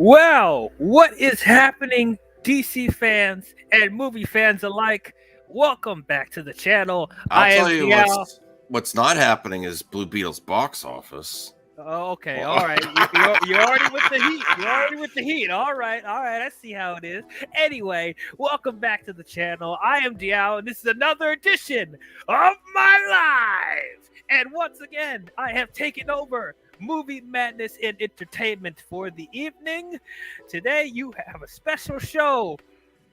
Well, what is happening, DC fans and movie fans alike? Welcome back to the channel. I'll I tell am you Diao. what's not happening is Blue Beetle's box office. Oh, okay, all Well, right. You're already with the heat. You're already with the heat. All right, all right. I see how it is. Anyway, welcome back to the channel. I am Diao, and this is another edition of my live. And once again, I have taken over movie madness and entertainment for the evening. Today, you have a special show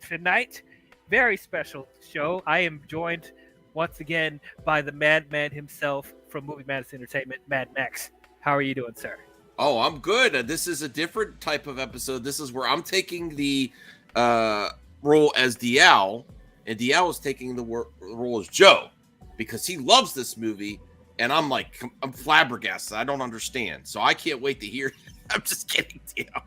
tonight. Very special show. I am joined once again by the madman himself from Movie Madness Entertainment, Mad Max. How are you doing, sir? oh, I'm good. This is a different type of episode. This is where I'm taking the role as Dial, and Dial is taking the role as Joe because he loves this movie, and I'm flabbergasted. I don't understand, so I can't wait to hear. I'm just kidding, Dial.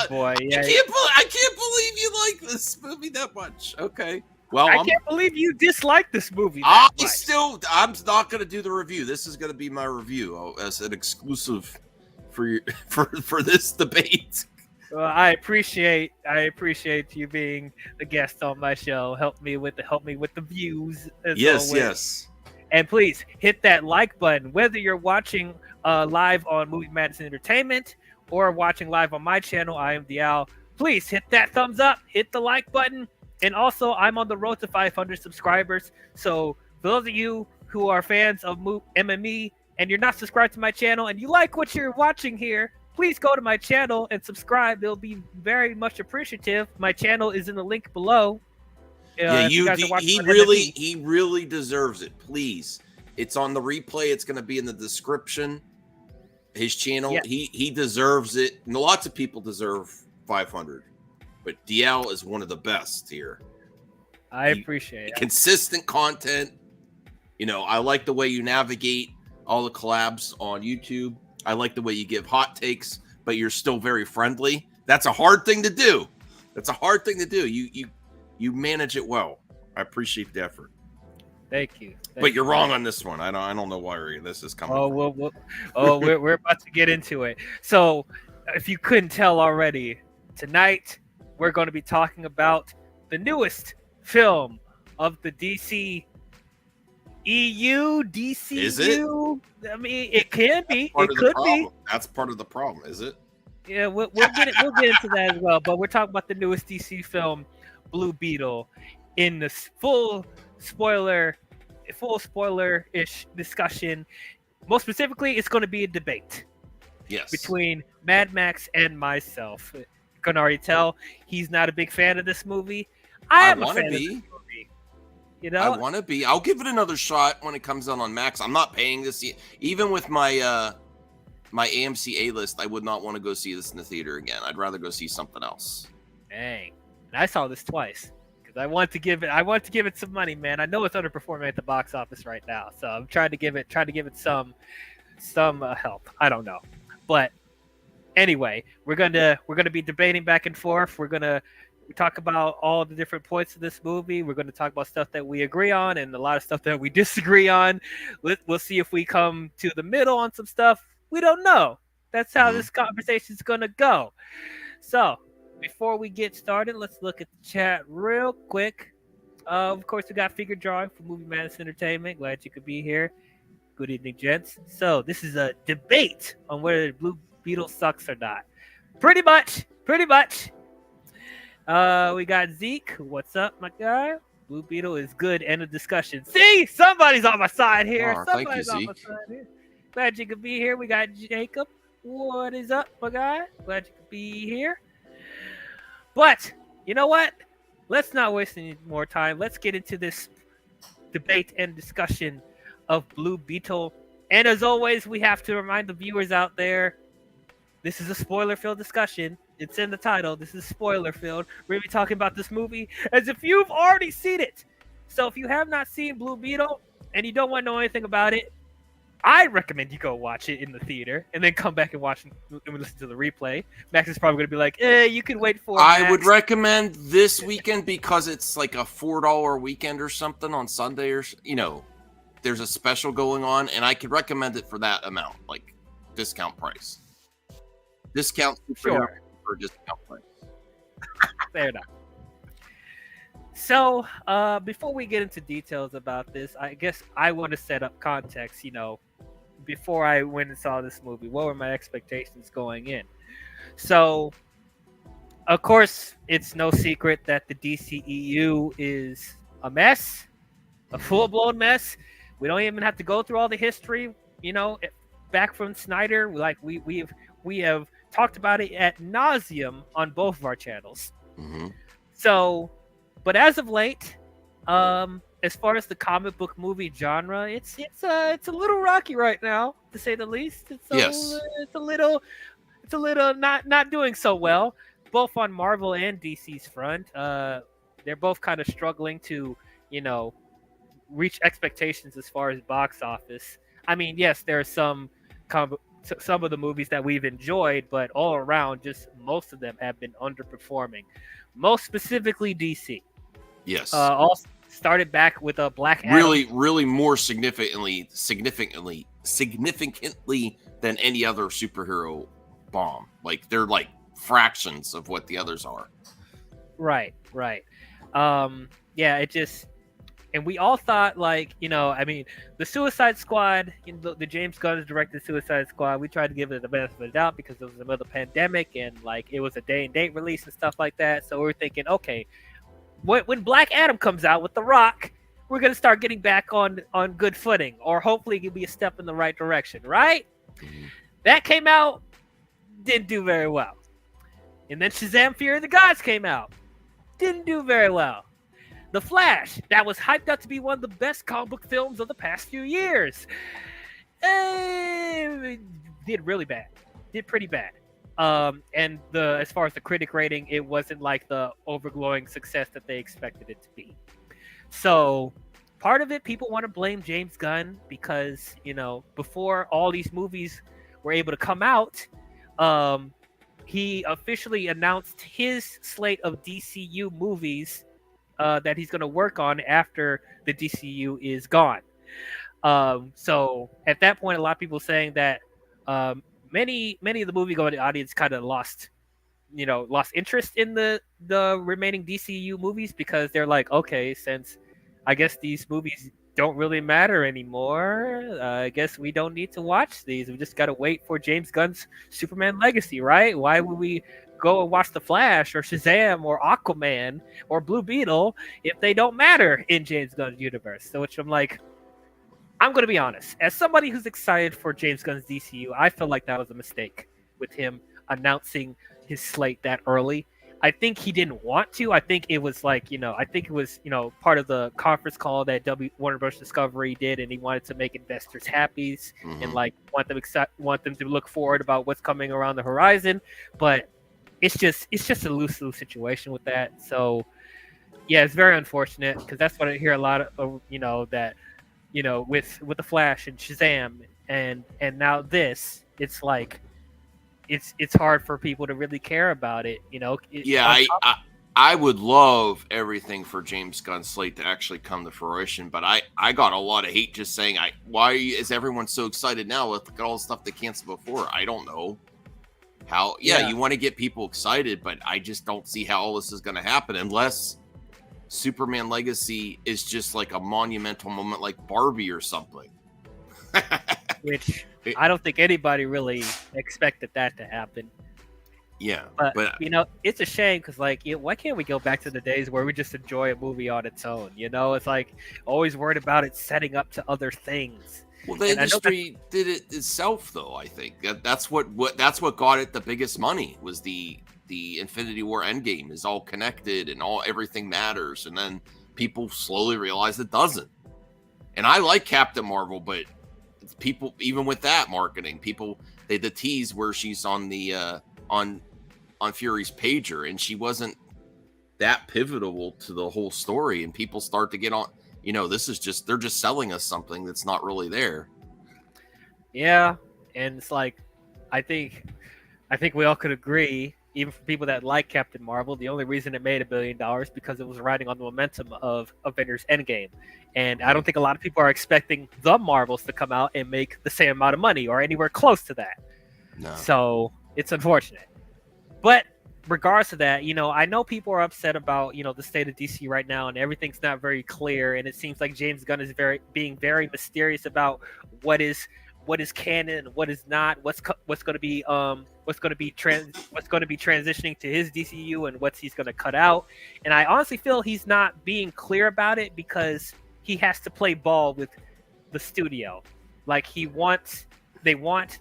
Boy, yeah. I can't believe you like this movie that much. Okay. Well, I can't believe you dislike this movie. I'm not going to do the review. This is going to be my review as an exclusive for you, for this debate. Well, I appreciate you being the guest on my show. Help me with the views. Yes, always. yes. And please hit that like button, whether you're watching live on Movie Madness Entertainment or watching live on my channel. I am Dial. Please hit that thumbs up, hit the like button. And also, I'm on the road to 500 subscribers. So, for those of you who are fans of MME and you're not subscribed to my channel and you like what you're watching here, please go to my channel and subscribe. It'll be very much appreciative. My channel is in the link below. He really deserves it. Please, it's on the replay. It's going to be in the description. His channel. Yeah. He deserves it. And lots of people deserve 500. But DL is one of the best here. I appreciate it. Consistent content. You know, I like the way you navigate all the collabs on YouTube. I like the way you give hot takes, but you're still very friendly. That's a hard thing to do. You manage it well. I appreciate the effort. Thank you. But you're wrong on this one. I don't know where this is coming from. We're about to get into it. So, if you couldn't tell already, tonight we're going to be talking about the newest film of the DC EU, DCU. Is it? I mean, it can be. It could be. That's part of the problem, is it? Yeah, we'll get into that as well. But we're talking about the newest DC film, Blue Beetle, in the full spoiler-ish discussion. Most specifically, it's going to be a debate. Yes. Between Mad Max and myself. Can already tell he's not a big fan of this movie. I am a fan of this movie. You know, I want to be. I'll give it another shot when it comes out on Max. I'm not paying this even with my my AMC A list. I would not want to go see this in the theater again. I'd rather go see something else. Dang, and I saw this twice because I want to give it some money, man. I know it's underperforming at the box office right now, so I'm trying to give it some help. I don't know, but. Anyway, we're gonna be debating back and forth. We're gonna talk about all the different points of this movie. We're gonna talk about stuff that we agree on and a lot of stuff that we disagree on. We'll see if we come to the middle on some stuff. We don't know. That's how this conversation is gonna go. So before we get started, let's look at the chat real quick. Of course, we got Figure Drawing from Movie Madness Entertainment. Glad you could be here. Good evening, gents. So this is a debate on whether Blue Beetle sucks or not. Pretty much. We got Zeke. What's up, my guy? Blue Beetle is good. End of discussion. See, somebody's on my side here. Thank you, Zeke. Glad you could be here. We got Jacob. What is up, my guy? Glad you could be here. But you know what? Let's not waste any more time. Let's get into this debate and discussion of Blue Beetle. And as always, we have to remind the viewers out there, this is a spoiler-filled discussion. It's in the title. This is spoiler-filled. We're going to be talking about this movie as if you've already seen it. So if you have not seen Blue Beetle and you don't want to know anything about it, I recommend you go watch it in the theater and then come back and watch and listen to the replay. Max is probably going to be like, you can wait for it, I would recommend this weekend because it's like a $4 weekend or something on Sunday or, there's a special going on, and I could recommend it for that amount, like discount price. Discount. Sure. for a discount price. Fair enough. So, before we get into details about this, I guess I want to set up context. Before I went and saw this movie, what were my expectations going in? So, of course, it's no secret that the DCEU is a mess, a full-blown mess. We don't even have to go through all the history, back from Snyder. We have talked about it ad nauseum on both of our channels. Mm-hmm. So, but as of late, as far as the comic book movie genre, it's a little rocky right now, to say the least. It's a little not doing so well, both on Marvel and DC's front. They're both kind of struggling to, reach expectations as far as box office. I mean, yes, there are some of the movies that we've enjoyed, but all around, just most of them have been underperforming. Most specifically, DC. Yes. All started back with a Black Adam. Really more significantly than any other superhero bomb. Like, they're like fractions of what the others are. Right. Yeah, it just, and we all thought, the Suicide Squad, the James Gunn directed Suicide Squad, we tried to give it the benefit of the doubt because it was another pandemic and it was a day and date release and stuff like that. So we were thinking, okay, when Black Adam comes out with The Rock, we're going to start getting back on good footing, or hopefully it'll be a step in the right direction, right? Mm-hmm. That came out, didn't do very well. And then Shazam! Fury of the Gods came out, didn't do very well. The Flash, that was hyped up to be one of the best comic book films of the past few years, did really bad, did pretty bad. And as far as the critic rating, it wasn't like the overglowing success that they expected it to be. So part of it, people want to blame James Gunn because, before all these movies were able to come out, he officially announced his slate of DCU movies that he's going to work on after the DCU is gone. So at that point, a lot of people saying that many of the movie-going audience kind of lost interest in the remaining DCU movies because they're like, okay, since I guess these movies don't really matter anymore, I guess we don't need to watch these. We just got to wait for James Gunn's Superman Legacy, right? Why would we go and watch The Flash or Shazam or Aquaman or Blue Beetle if they don't matter in James Gunn's universe? So which I'm like, I'm going to be honest. As somebody who's excited for James Gunn's DCU, I feel like that was a mistake with him announcing his slate that early. I think he didn't want to. I think it was part of the conference call that Warner Bros. Discovery did, and he wanted to make investors happy and want them to look forward about what's coming around the horizon. But it's just a loose situation with that. So yeah, it's very unfortunate because that's what I hear a lot of. With the Flash and Shazam and now this, it's like it's hard for people to really care about it. I would love everything for James Gunn's slate to actually come to fruition, but I got a lot of hate just saying, why is everyone so excited now? Look at all the stuff they canceled before. I don't know how. Yeah, you want to get people excited, but I just don't see how all this is going to happen unless Superman Legacy is just like a monumental moment like Barbie or something. Which I don't think anybody really expected that to happen. Yeah. But it's a shame because why can't we go back to the days where we just enjoy a movie on its own? It's like always worried about it setting up to other things. Well, the industry did it itself, though. I think that's what got it the biggest money was the Infinity War Endgame is all connected and everything matters, and then people slowly realize it doesn't. And I like Captain Marvel, but people, even with that marketing, the tease where she's on the on Fury's pager, and she wasn't that pivotal to the whole story, and people start to get on. This is they're just selling us something that's not really there. Yeah, and it's like, I think we all could agree. Even for people that like Captain Marvel, the only reason it made $1 billion because it was riding on the momentum of Avengers Endgame. And I don't think a lot of people are expecting the Marvels to come out and make the same amount of money or anywhere close to that. No. So it's unfortunate. But regardless of that, I know people are upset about, the state of DC right now, and everything's not very clear, and it seems like James Gunn is being very mysterious about what is what is canon and what is not, what's going to be transitioning to his DCU and what he's going to cut out. And I honestly feel he's not being clear about it because he has to play ball with the studio. Like they want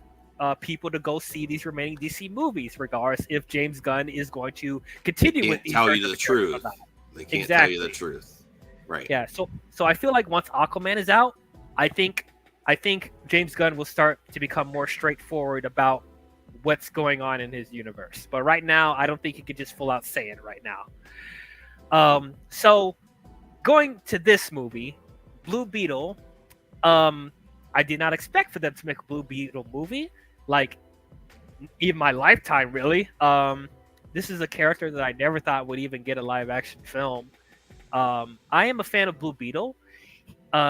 people to go see these remaining DC movies, regardless if James Gunn is going to continue with these. Tell you the truth. They can't tell you the truth, right? Yeah. So I feel like once Aquaman is out, I think James Gunn will start to become more straightforward about what's going on in his universe. But right now, I don't think he could just full out say it right now. So going to this movie, Blue Beetle, I did not expect for them to make a Blue Beetle movie, like in my lifetime, really. This is a character that I never thought would even get a live action film. I am a fan of Blue Beetle.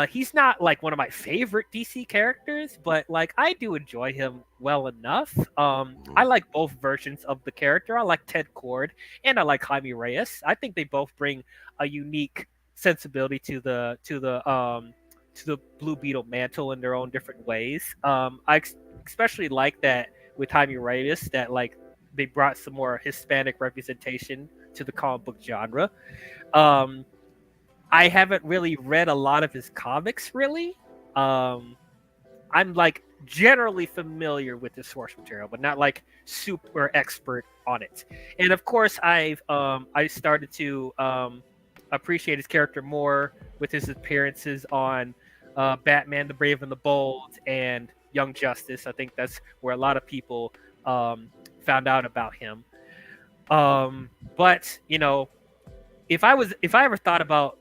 He's not like one of my favorite DC characters, but like I do enjoy him well enough. I like both versions of the character. I like Ted Kord and I like Jaime Reyes. I think they both bring a unique sensibility to the Blue Beetle mantle in their own different ways. I especially like that with Jaime Reyes that like they brought some more Hispanic representation to the comic book genre. I haven't really read a lot of his comics, really. I'm like generally familiar with his source material, but not like super expert on it. And of course, I started to appreciate his character more with his appearances on Batman: The Brave and the Bold and Young Justice. I think that's where a lot of people found out about him. But if I ever thought about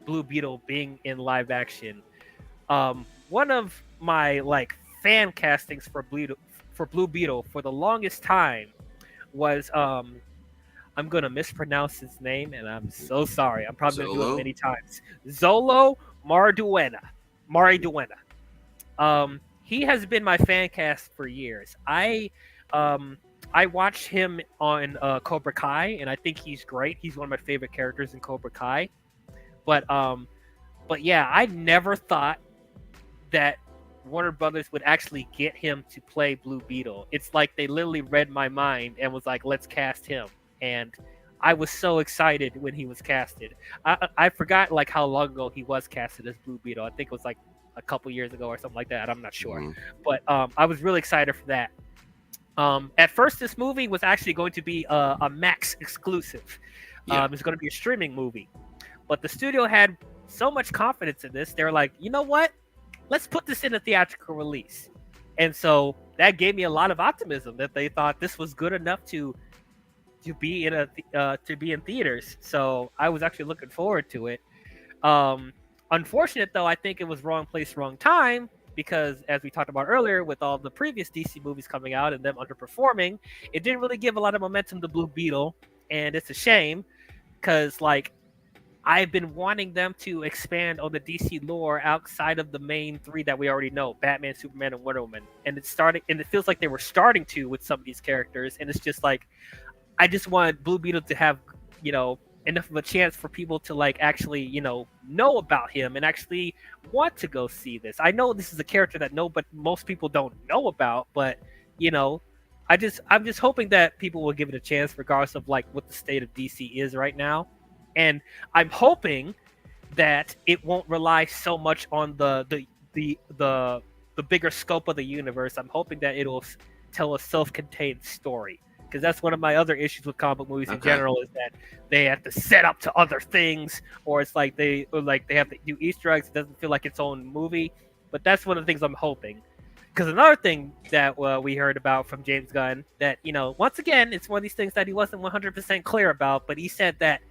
Blue Beetle being in live action, one of my like fan castings for Blue Beetle for the longest time was I'm gonna mispronounce his name and I'm so sorry. I'm probably gonna do it many times. Xolo Mariduena. He has been my fan cast for years. I watched him on Cobra Kai, and I think he's great. He's one of my favorite characters in Cobra Kai. But yeah, I never thought that Warner Brothers would actually get him to play Blue Beetle. It's like they literally read my mind and was like, let's cast him. And I was so excited when he was casted. I forgot like how long ago he was casted as Blue Beetle. I think it was like a couple years ago or something like that. I'm not sure. Mm-hmm. But I was really excited for that. At first, this movie was actually going to be a Max exclusive. Yeah. It's going to be a streaming movie. But the studio had so much confidence in this. They were like, you know what? Let's put this in a theatrical release. And so that gave me a lot of optimism that they thought this was good enough to be in theaters. So I was actually looking forward to it. Unfortunate though, I think it was wrong place, wrong time, because as we talked about earlier, with all the previous DC movies coming out and them underperforming, it didn't really give a lot of momentum to Blue Beetle, and it's a shame because like I've been wanting them to expand on the DC lore outside of the main three that we already know: Batman, Superman, and Wonder Woman. And it feels like they were starting to with some of these characters, and it's just like I just want Blue Beetle to have, enough of a chance for people to like actually, know about him and actually want to go see this. I know this is a character that most people don't know about, but I'm just hoping that people will give it a chance regardless of like what the state of DC is right now. And I'm hoping that it won't rely so much on the bigger scope of the universe. I'm hoping that it'll tell a self-contained story. Because that's one of my other issues with comic book movies in general is that they have to set up to other things, or it's like they have to do Easter eggs. It doesn't feel like its own movie. But that's one of the things I'm hoping. Because another thing that we heard about from James Gunn that once again it's one of these things that he wasn't 100% clear about, but he said that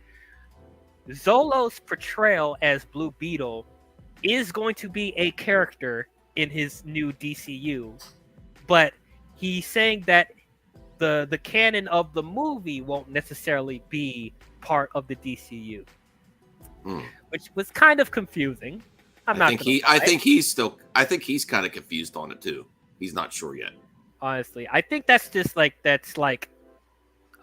Xolo's portrayal as Blue Beetle is going to be a character in his new DCU, but he's saying that the canon of the movie won't necessarily be part of the DCU, which was kind of confusing. I think he's kind of confused on it too. He's not sure yet. Honestly, I think that's just like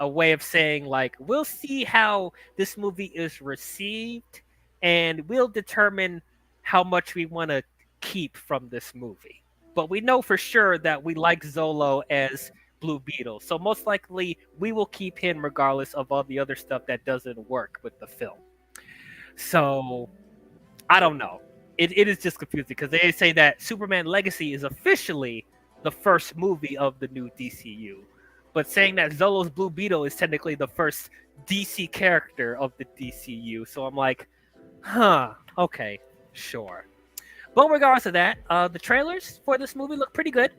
a way of saying like we'll see how this movie is received, and we'll determine how much we want to keep from this movie. But we know for sure that we like Zolo as Blue Beetle, so most likely we will keep him regardless of all the other stuff that doesn't work with the film. So I don't know. It is just confusing because they say that Superman Legacy is officially the first movie of the new DCU, but saying that Zolo's Blue Beetle is technically the first DC character of the DCU. So I'm like, huh, okay, sure. But regardless of that, the trailers for this movie look pretty good.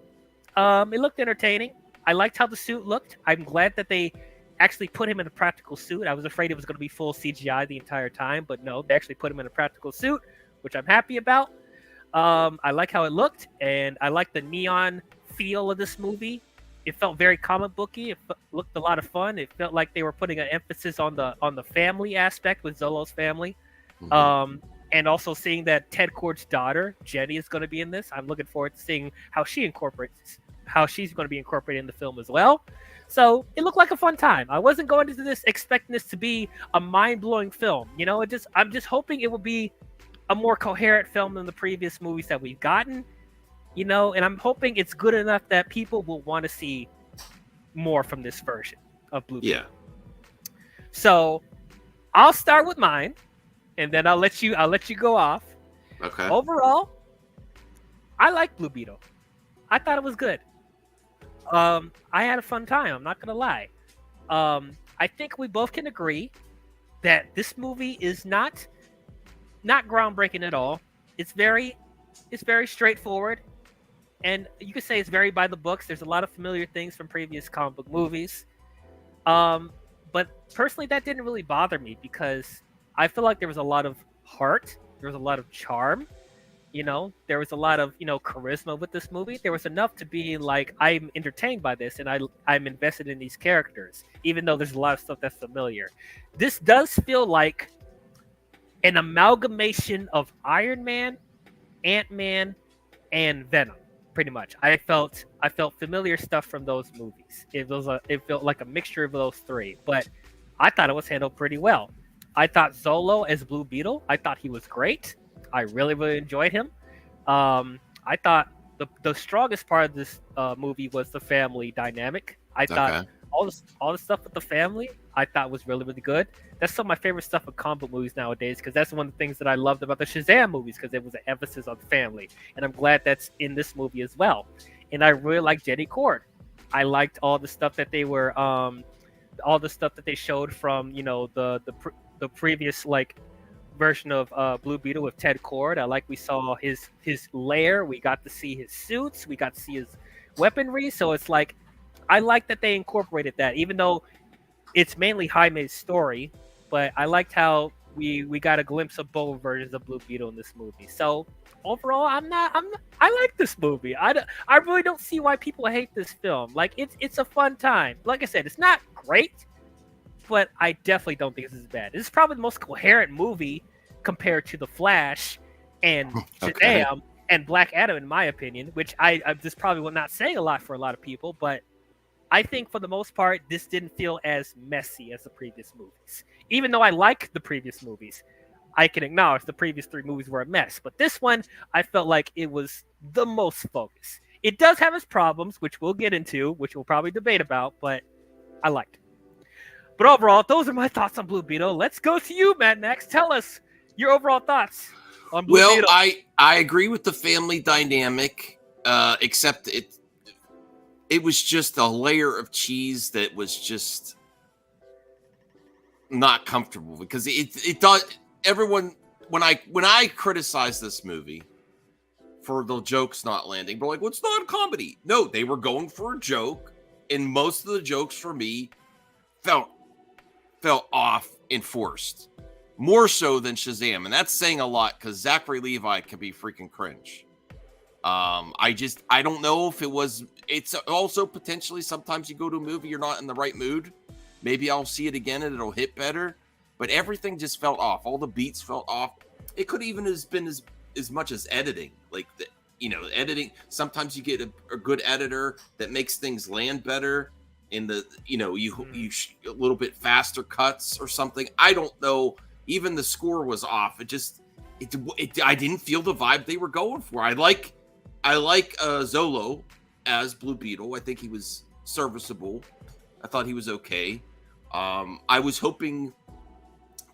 It looked entertaining. I liked how the suit looked. I'm glad that they actually put him in a practical suit. I was afraid it was going to be full CGI the entire time, but no, they actually put him in a practical suit, which I'm happy about. I like how it looked, and I like the neon feel of this movie. It felt very comic booky. It looked a lot of fun. It felt like they were putting an emphasis on the family aspect with Zolo's family. Mm-hmm. And also seeing that Ted Kord's daughter, Jenny, is going to be in this. I'm looking forward to seeing how she's going to be incorporated in the film as well. So it looked like a fun time. I wasn't going into this expecting this to be a mind-blowing film. You know, I'm just hoping it will be a more coherent film than the previous movies that we've gotten. You know, and I'm hoping it's good enough that people will want to see more from this version of Blue Beetle. Yeah. So I'll start with mine, and then I'll let you go off. Okay. Overall, I like Blue Beetle. I thought it was good. I had a fun time. I'm not gonna lie. I think we both can agree that this movie is not groundbreaking at all. It's very straightforward, and you could say it's very by the books. There's a lot of familiar things from previous comic book movies. But personally, that didn't really bother me because I feel like there was a lot of heart. There was a lot of charm. You know, there was a lot of, charisma with this movie. There was enough to be like, I'm entertained by this and I'm invested in these characters, even though there's a lot of stuff that's familiar. This does feel like an amalgamation of Iron Man, Ant-Man, and Venom, pretty much. I felt familiar stuff from those movies. It felt like a mixture of those three, but I thought it was handled pretty well. I thought Zolo as Blue Beetle, I thought he was great. I really, really enjoyed him. I thought the strongest part of this movie was the family dynamic. I thought all the stuff with the family, I thought was really, really good. That's some of my favorite stuff with comic book movies nowadays, because that's one of the things that I loved about the Shazam movies, because it was an emphasis on family. And I'm glad that's in this movie as well. And I really liked Jenny Cord. I liked all the stuff that they were, all the stuff that they showed from, the previous version of Blue Beetle with Ted Kord. We saw his lair. We got to see his suits. We got to see his weaponry. So it's like, I like that they incorporated that, even though it's mainly Jaime's story. But I liked how we got a glimpse of both versions of Blue Beetle in this movie. So overall, I like this movie. I really don't see why people hate this film. It's a fun time. Like I said, it's not great, but I definitely don't think this is bad. This is probably the most coherent movie compared to The Flash and Shazam and Black Adam, in my opinion, which I just probably will not say a lot for a lot of people, but I think for the most part, this didn't feel as messy as the previous movies. Even though I like the previous movies, I can acknowledge the previous three movies were a mess, but this one, I felt like it was the most focused. It does have its problems, which we'll get into, which we'll probably debate about, but I liked it. But overall, those are my thoughts on Blue Beetle. Let's go to you, Matt. Next, tell us your overall thoughts on Blue Beetle. Well, I agree with the family dynamic, except it was just a layer of cheese that was just not comfortable, because it does. Everyone, when I criticize this movie for the jokes not landing, but well, it's not a comedy. No, they were going for a joke, and most of the jokes for me felt off and forced, more so than Shazam, and that's saying a lot because Zachary Levi can be freaking cringe. I don't know if it's also potentially sometimes you go to a movie, you're not in the right mood. Maybe I'll see it again and it'll hit better, but everything just felt off. All the beats felt off. It could even have been as much as editing, editing. Sometimes you get a good editor that makes things land better in the a little bit faster cuts or something. I don't know. Even the score was off. I didn't feel the vibe they were going for. I like Zolo as Blue Beetle. I think he was serviceable. I thought he was okay. I was hoping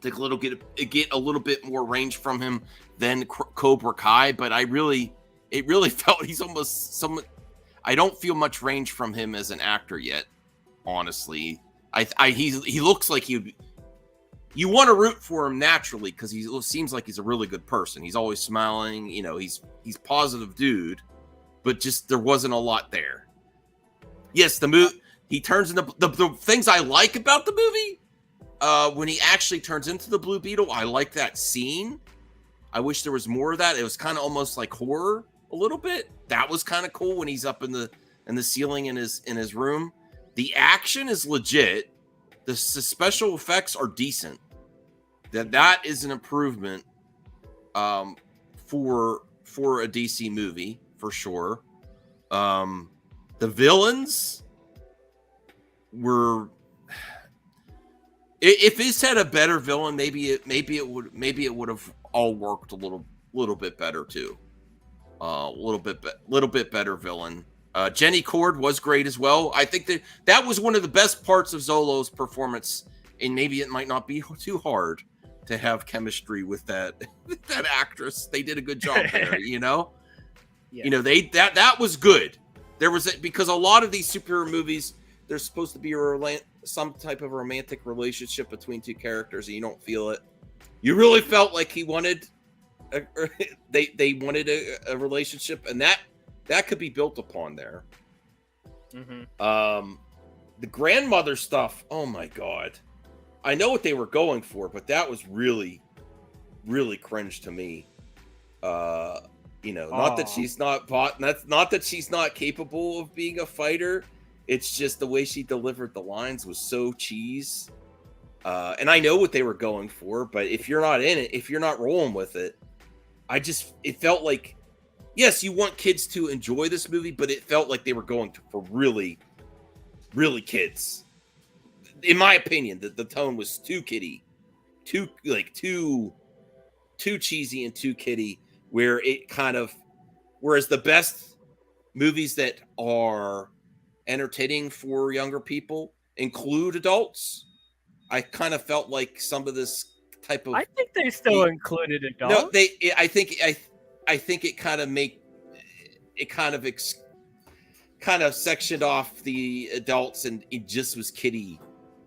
to get a little bit more range from him than Cobra Kai, but it really felt he's almost some. I don't feel much range from him as an actor yet. Honestly, he looks like you want to root for him naturally because he seems like he's a really good person. He's always smiling. He's positive dude, but just there wasn't a lot there. Yes, the movie he turns into the things I like about the movie. When he actually turns into the Blue Beetle, I like that scene. I wish there was more of that. It was kind of almost like horror a little bit. That was kind of cool when he's up in the ceiling in his room. The action is legit. The special effects are decent. That is an improvement for a DC movie for sure. The villains were. If this had a better villain, maybe it would have all worked a little bit better too. A little bit better villain. Jenny Cord was great as well. I think that was one of the best parts of Zolo's performance, and maybe it might not be too hard to have chemistry with that actress. They did a good job there, Yeah. That was good. There was because a lot of these superhero movies, there's supposed to be some type of romantic relationship between two characters, and you don't feel it. You really felt like he wanted they wanted a relationship, and that could be built upon there. Mm-hmm. The grandmother stuff, oh my god. I know what they were going for, but that was really, really cringe to me. Not that she's not not that she's not capable of being a fighter. It's just the way she delivered the lines was so cheese. And I know what they were going for, but if you're not in it, if you're not rolling with it, it felt like, yes, you want kids to enjoy this movie, but it felt like they were going for really, really kids. In my opinion, the tone was too kiddie, too cheesy and too kiddie, whereas the best movies that are entertaining for younger people include adults. I kind of felt like some of this type of. I think they still included adults. No, I think it kind of sectioned off the adults, and it just was kiddie,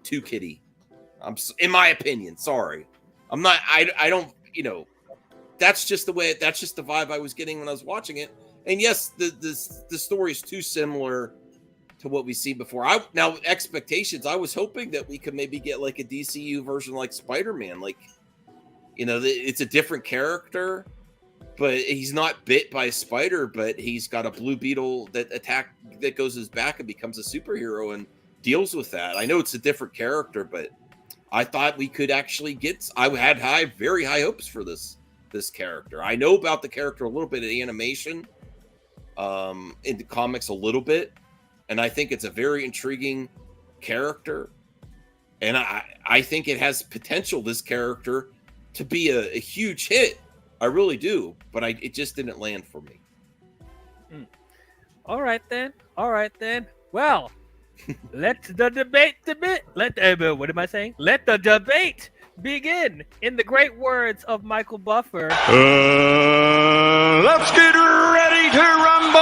too kiddie. In my opinion. Sorry, I'm not. I don't. That's just the way. That's just the vibe I was getting when I was watching it. And yes, the story is too similar to what we see before. Now expectations. I was hoping that we could maybe get like a DCU version like Spider-Man. Like, it's a different character, but he's not bit by a spider, but he's got a Blue Beetle that goes his back and becomes a superhero and deals with that. I know it's a different character, but I thought we could actually I had very high hopes for this character. I know about the character a little bit in animation, in the comics a little bit, and I think it's a very intriguing character, and I think it has potential, this character, to be a huge hit. I really do, but it just didn't land for me. All right then. Well, let the debate. What am I saying? Let the debate begin. In the great words of Michael Buffer. Let's get ready to rumble.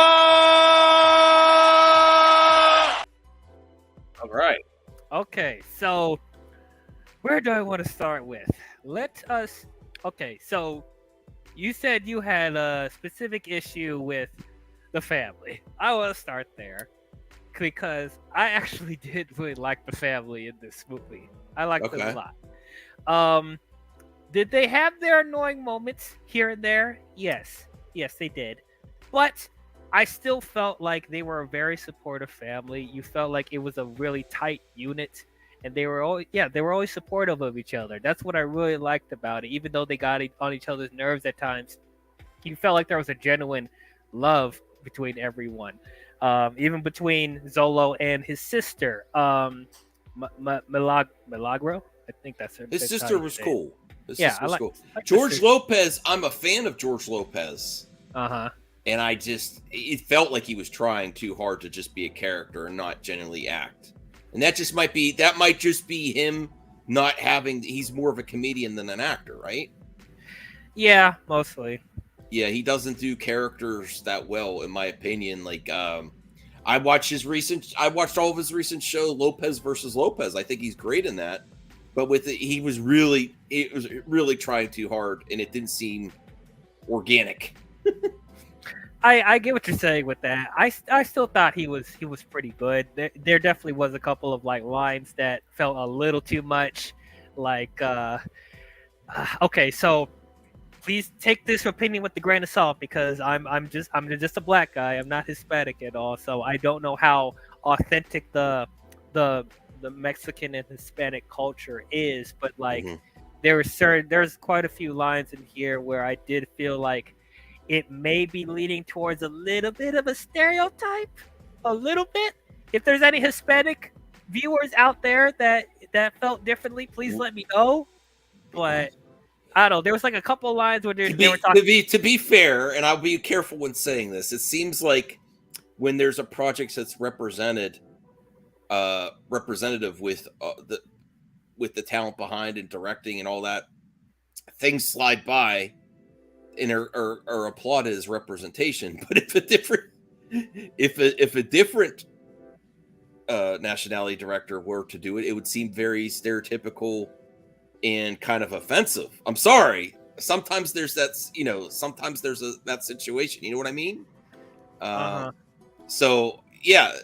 All right. Okay, so where do I want to start with? Okay, so you said you had a specific issue with the family. I want to start there because I actually did really like the family in this movie. I liked them a lot. Did they have their annoying moments here and there? Yes, they did. But I still felt like they were a very supportive family. You felt like it was a really tight unit, and they were always supportive of each other. That's what I really liked about it. Even though they got on each other's nerves at times, you felt like there was a genuine love between everyone. Even between Zolo and his sister, Milagro. I think that's her. His that's how sister you was say it. cool. His Yeah, sister I was like, cool. like the George sister. Lopez, I'm a fan of George Lopez. Uh-huh. And it felt like he was trying too hard to just be a character and not genuinely act. And that might just be him not having, he's more of a comedian than an actor, right? Yeah, mostly. Yeah, he doesn't do characters that well, in my opinion. Like, I watched all of his recent show, Lopez versus Lopez. I think he's great in that. But it was really trying too hard, and it didn't seem organic. I get what you're saying with that. I still thought he was pretty good. There definitely was a couple of like lines that felt a little too much. Like, okay, so please take this opinion with a grain of salt because I'm just a black guy. I'm not Hispanic at all, so I don't know how authentic the Mexican and Hispanic culture is. But like, there's quite a few lines in here where I did feel like it may be leaning towards a little bit of a stereotype, a little bit. If there's any Hispanic viewers out there that felt differently, please let me know. But I don't know. There was like a couple of lines where they were talking. To be fair, and I'll be careful when saying this, it seems like when there's a project that's representative with the talent behind and directing and all that, things slide by and are applauded as representation. But if a different nationality director were to do it, it would seem very stereotypical and kind of offensive. I'm sorry. Sometimes there's that situation. You know what I mean? So yeah,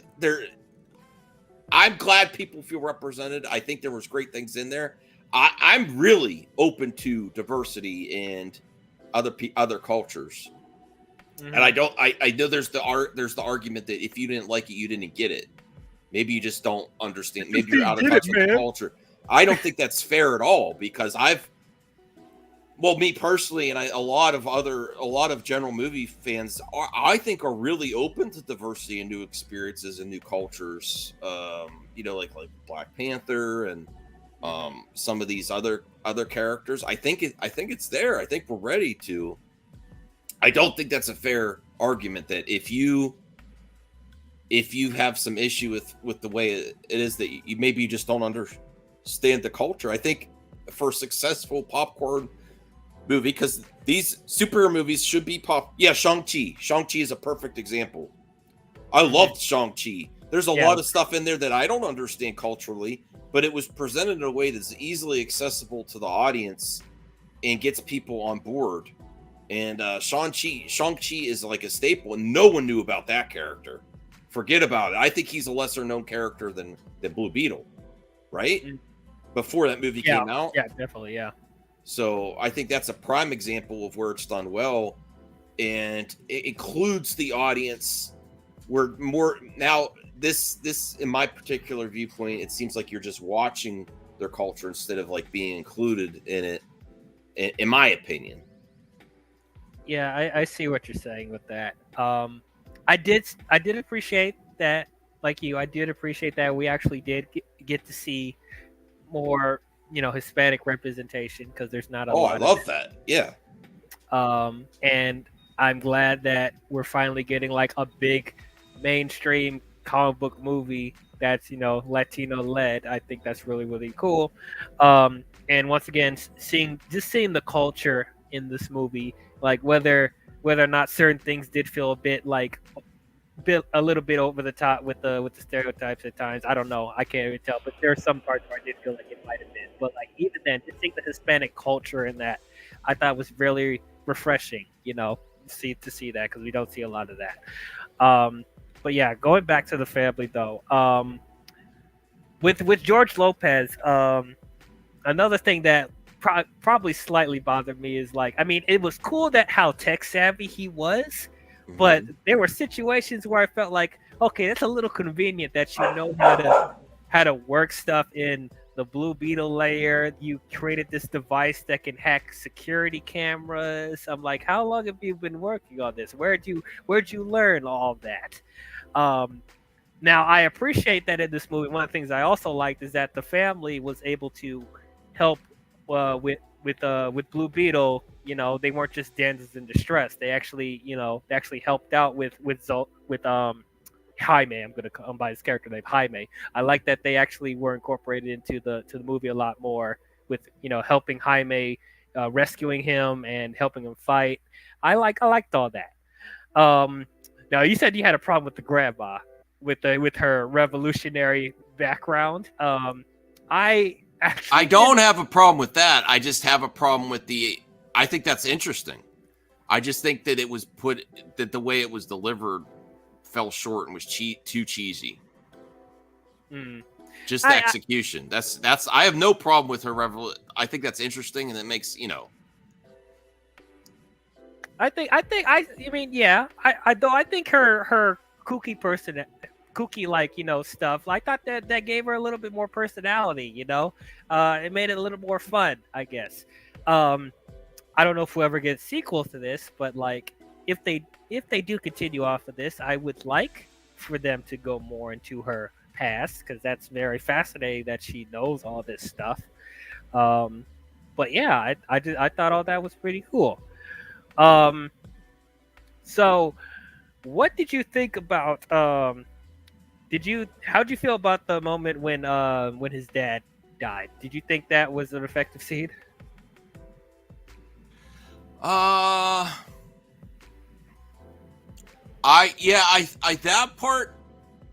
I'm glad people feel represented. I think there was great things in there. I'm really open to diversity and other cultures. And I know there's the argument that if you didn't like it, you didn't get it. Maybe you just don't understand. Maybe you're out of touch with the culture. I don't think that's fair at all because me personally, and a lot of general movie fans I think are really open to diversity and new experiences and new cultures. Like Black Panther and some of these other characters. I think it's there. I think we're ready to. I don't think that's a fair argument that if you have some issue with the way it is that maybe you just don't understand the culture. I think for a successful popcorn movie, because these superhero movies should be pop. Yeah, Shang-Chi is a perfect example. I loved Shang-Chi. There's a lot of stuff in there that I don't understand culturally, but it was presented in a way that's easily accessible to the audience and gets people on board. And Shang-Chi is like a staple, and no one knew about that character. Forget about it. I think he's a lesser known character than Blue Beetle, right? Before that movie came out. Yeah, definitely, yeah. So I think that's a prime example of where it's done well, and it includes the audience. We're more now. This in my particular viewpoint, it seems like you're just watching their culture instead of like being included in it. In my opinion. Yeah, I see what you're saying with that. I did appreciate that, like you. I did appreciate that we actually did get to see more, Hispanic representation because there's not a lot. Oh, I love that. Yeah. And I'm glad that we're finally getting like a big mainstream comic book movie that's Latino led. I think that's really, really cool. And once again, seeing the culture in this movie, like whether or not certain things did feel a little bit over the top with the stereotypes at times. I don't know. I can't even tell. But there are some parts where I did feel like it might have been. But like even then, just seeing the Hispanic culture in that, I thought was really refreshing. To see that because we don't see a lot of that. But yeah, going back to the family though, with George Lopez, another thing that probably slightly bothered me is it was cool that how tech savvy he was, but there were situations where I felt like, okay, that's a little convenient that how to work stuff in the Blue Beetle layer. You created this device that can hack security cameras. I'm like, how long have you been working on this? Where'd you learn all that? Um, Now, I appreciate that in this movie. One of the things I also liked is that the family was able to help with Blue Beetle. You know, they weren't just damsels in distress. They actually, they actually helped out with Jaime. I'm gonna come by his character name, Jaime. I like that they actually were incorporated into the movie a lot more with helping Jaime, rescuing him and helping him fight. I liked all that. Now you said you had a problem with the grandma with her revolutionary background. I actually I don't have a problem with that. I just have a problem with I think that's interesting. I just think that that the way it was delivered fell short and was too cheesy. Mm. Just the execution. That's. I have no problem with her I think that's interesting, and it makes I mean, yeah. I think her kooky like stuff. I thought that gave her a little bit more personality. It made it a little more fun, I guess. I don't know if we'll ever get sequels to this, but like if they do continue off of this, I would like for them to go more into her past, because that's very fascinating that she knows all this stuff. But yeah, I thought all that was pretty cool. So what did you think about how'd you feel about the moment when his dad died? Did you think that was an effective scene? I that part,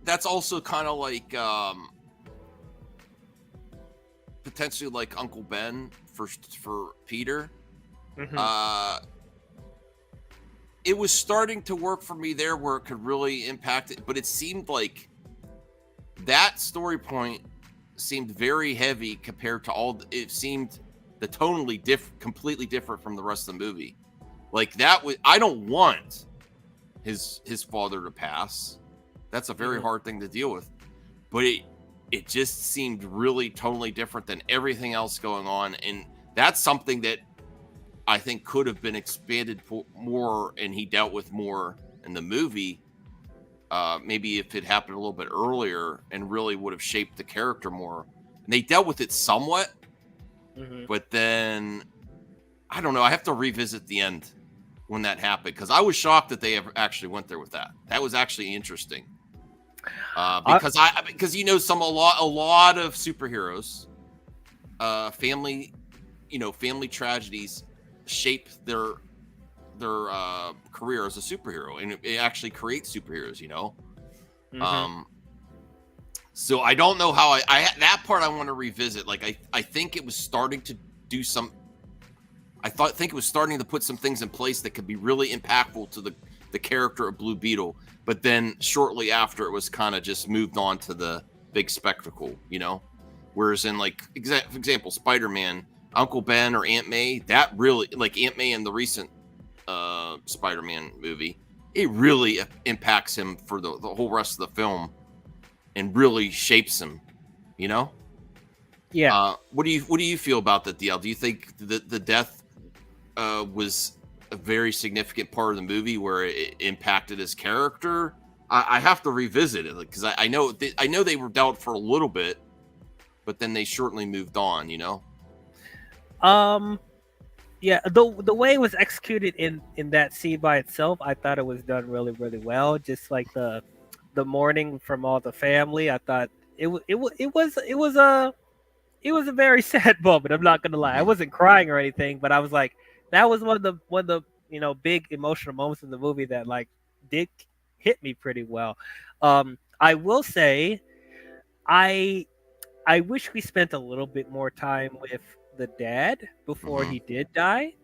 that's also kind of like potentially like Uncle Ben for Peter. Mm-hmm. It was starting to work for me there where it could really impact it, but it seemed like that story point seemed very heavy compared to it seemed the tonally completely different from the rest of the movie. Like I don't want his father to pass. That's a very hard thing to deal with, but it just seemed really totally different than everything else going on. And that's something that I think could have been expanded more, and he dealt with more in the movie. Maybe if it happened a little bit earlier and really would have shaped the character more. And they dealt with it somewhat, but then I don't know. I have to revisit the end when that happened, because I was shocked that they ever actually went there with that. That was actually interesting, because a lot of superheroes, family tragedies shape their career as a superhero, and it actually creates superheroes. So I don't know how I that part I want to revisit. Like I think it was starting to do some. Think it was starting to put some things in place that could be really impactful to the character of Blue Beetle, but then shortly after it was kind of just moved on to the big spectacle, Whereas in like for example, Spider-Man, Uncle Ben or Aunt May, that really, like Aunt May in the recent Spider-Man movie, it really impacts him for the whole rest of the film and really shapes him, Yeah. What do you feel about that, DL? Do you think the death was a very significant part of the movie where it impacted his character? I have to revisit it because I know they were dealt for a little bit, but then they shortly moved on, Yeah, the way it was executed in that scene by itself, I thought it was done really, really well. Just like the mourning from all the family, I thought it was a very sad moment. I'm not gonna lie, I wasn't crying or anything, but I was like, that was one of the big emotional moments in the movie that like did hit me pretty well. I will say, I wish we spent a little bit more time with the dad before he did die.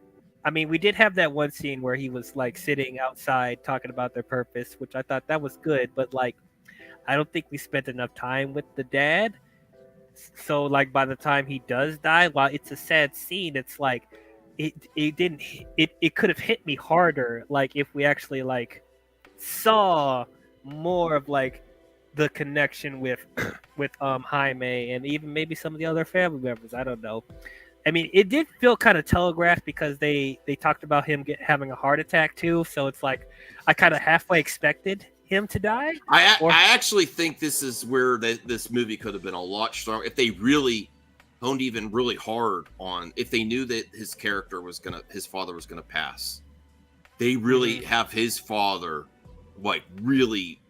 I mean, we did have that one scene where he was like sitting outside talking about their purpose, which I thought that was good, but like I don't think we spent enough time with the dad. So like by the time he does die, while it's a sad scene, it's like it didn't it could have hit me harder like if we actually like saw more of like the connection with with Jaime and even maybe some of the other family members. I don't know. I mean, it did feel kind of telegraphed because they talked about him having a heart attack too. So it's like I kind of halfway expected him to die. Or I actually think this is where this movie could have been a lot stronger if they really honed even really hard on if they knew that his father was gonna pass. They really have his father like really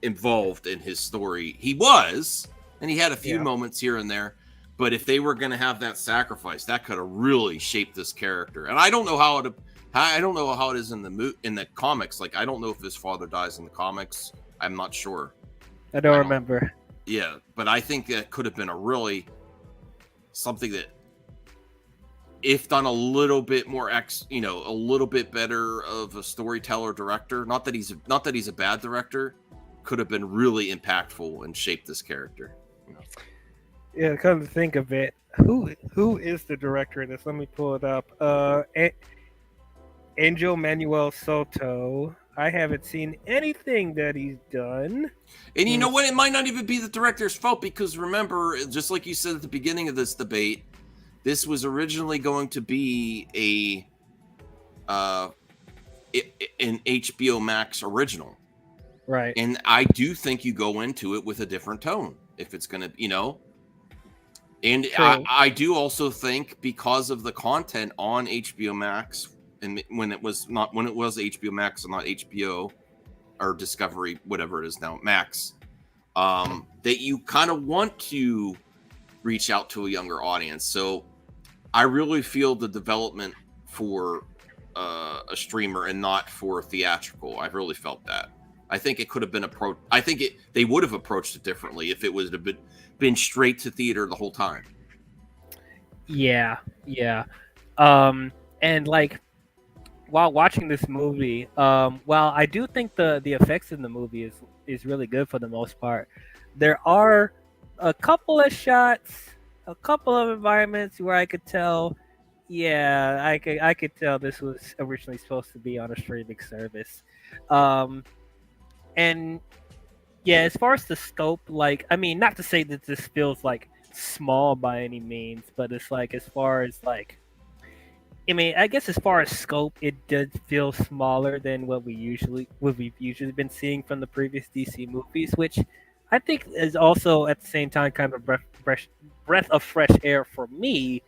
involved in his story. He was, and he had a few moments here and there, but if they were going to have that sacrifice, that could have really shaped this character. And I don't know how it is in the comics. Like I don't know if his father dies in the comics. I'm not sure. I don't remember. Yeah, but I think that could have been something that, if done a little bit more a little bit better of a storyteller director, not that he's a bad director, could have been really impactful and shaped this character. Yeah, come to think of it, who is the director of this? Let me pull it up. Angel Manuel Soto. I haven't seen anything that he's done. And you know what? It might not even be the director's fault because remember, just like you said at the beginning of this debate, this was originally going to be an HBO Max original. Right. And I do think you go into it with a different tone if it's going to, And I do also think because of the content on HBO Max, and when it was HBO Max and not HBO or Discovery, whatever it is now, Max, that you kind of want to reach out to a younger audience. So I really feel the development for a streamer and not for theatrical. I really felt that. I think it could have been approached. I think they would have approached it differently if it was been straight to theater the whole time. Yeah. And like while watching this movie, while I do think the effects in the movie is really good for the most part, there are a couple of shots, a couple of environments where I could tell, I could tell this was originally supposed to be on a streaming service. And yeah, as far as the scope, like, I mean, not to say that this feels like small by any means, but it's like as far as like, I mean, I guess as far as scope, it does feel smaller than what we've usually been seeing from the previous DC movies, which I think is also at the same time kind of a breath of fresh air for me,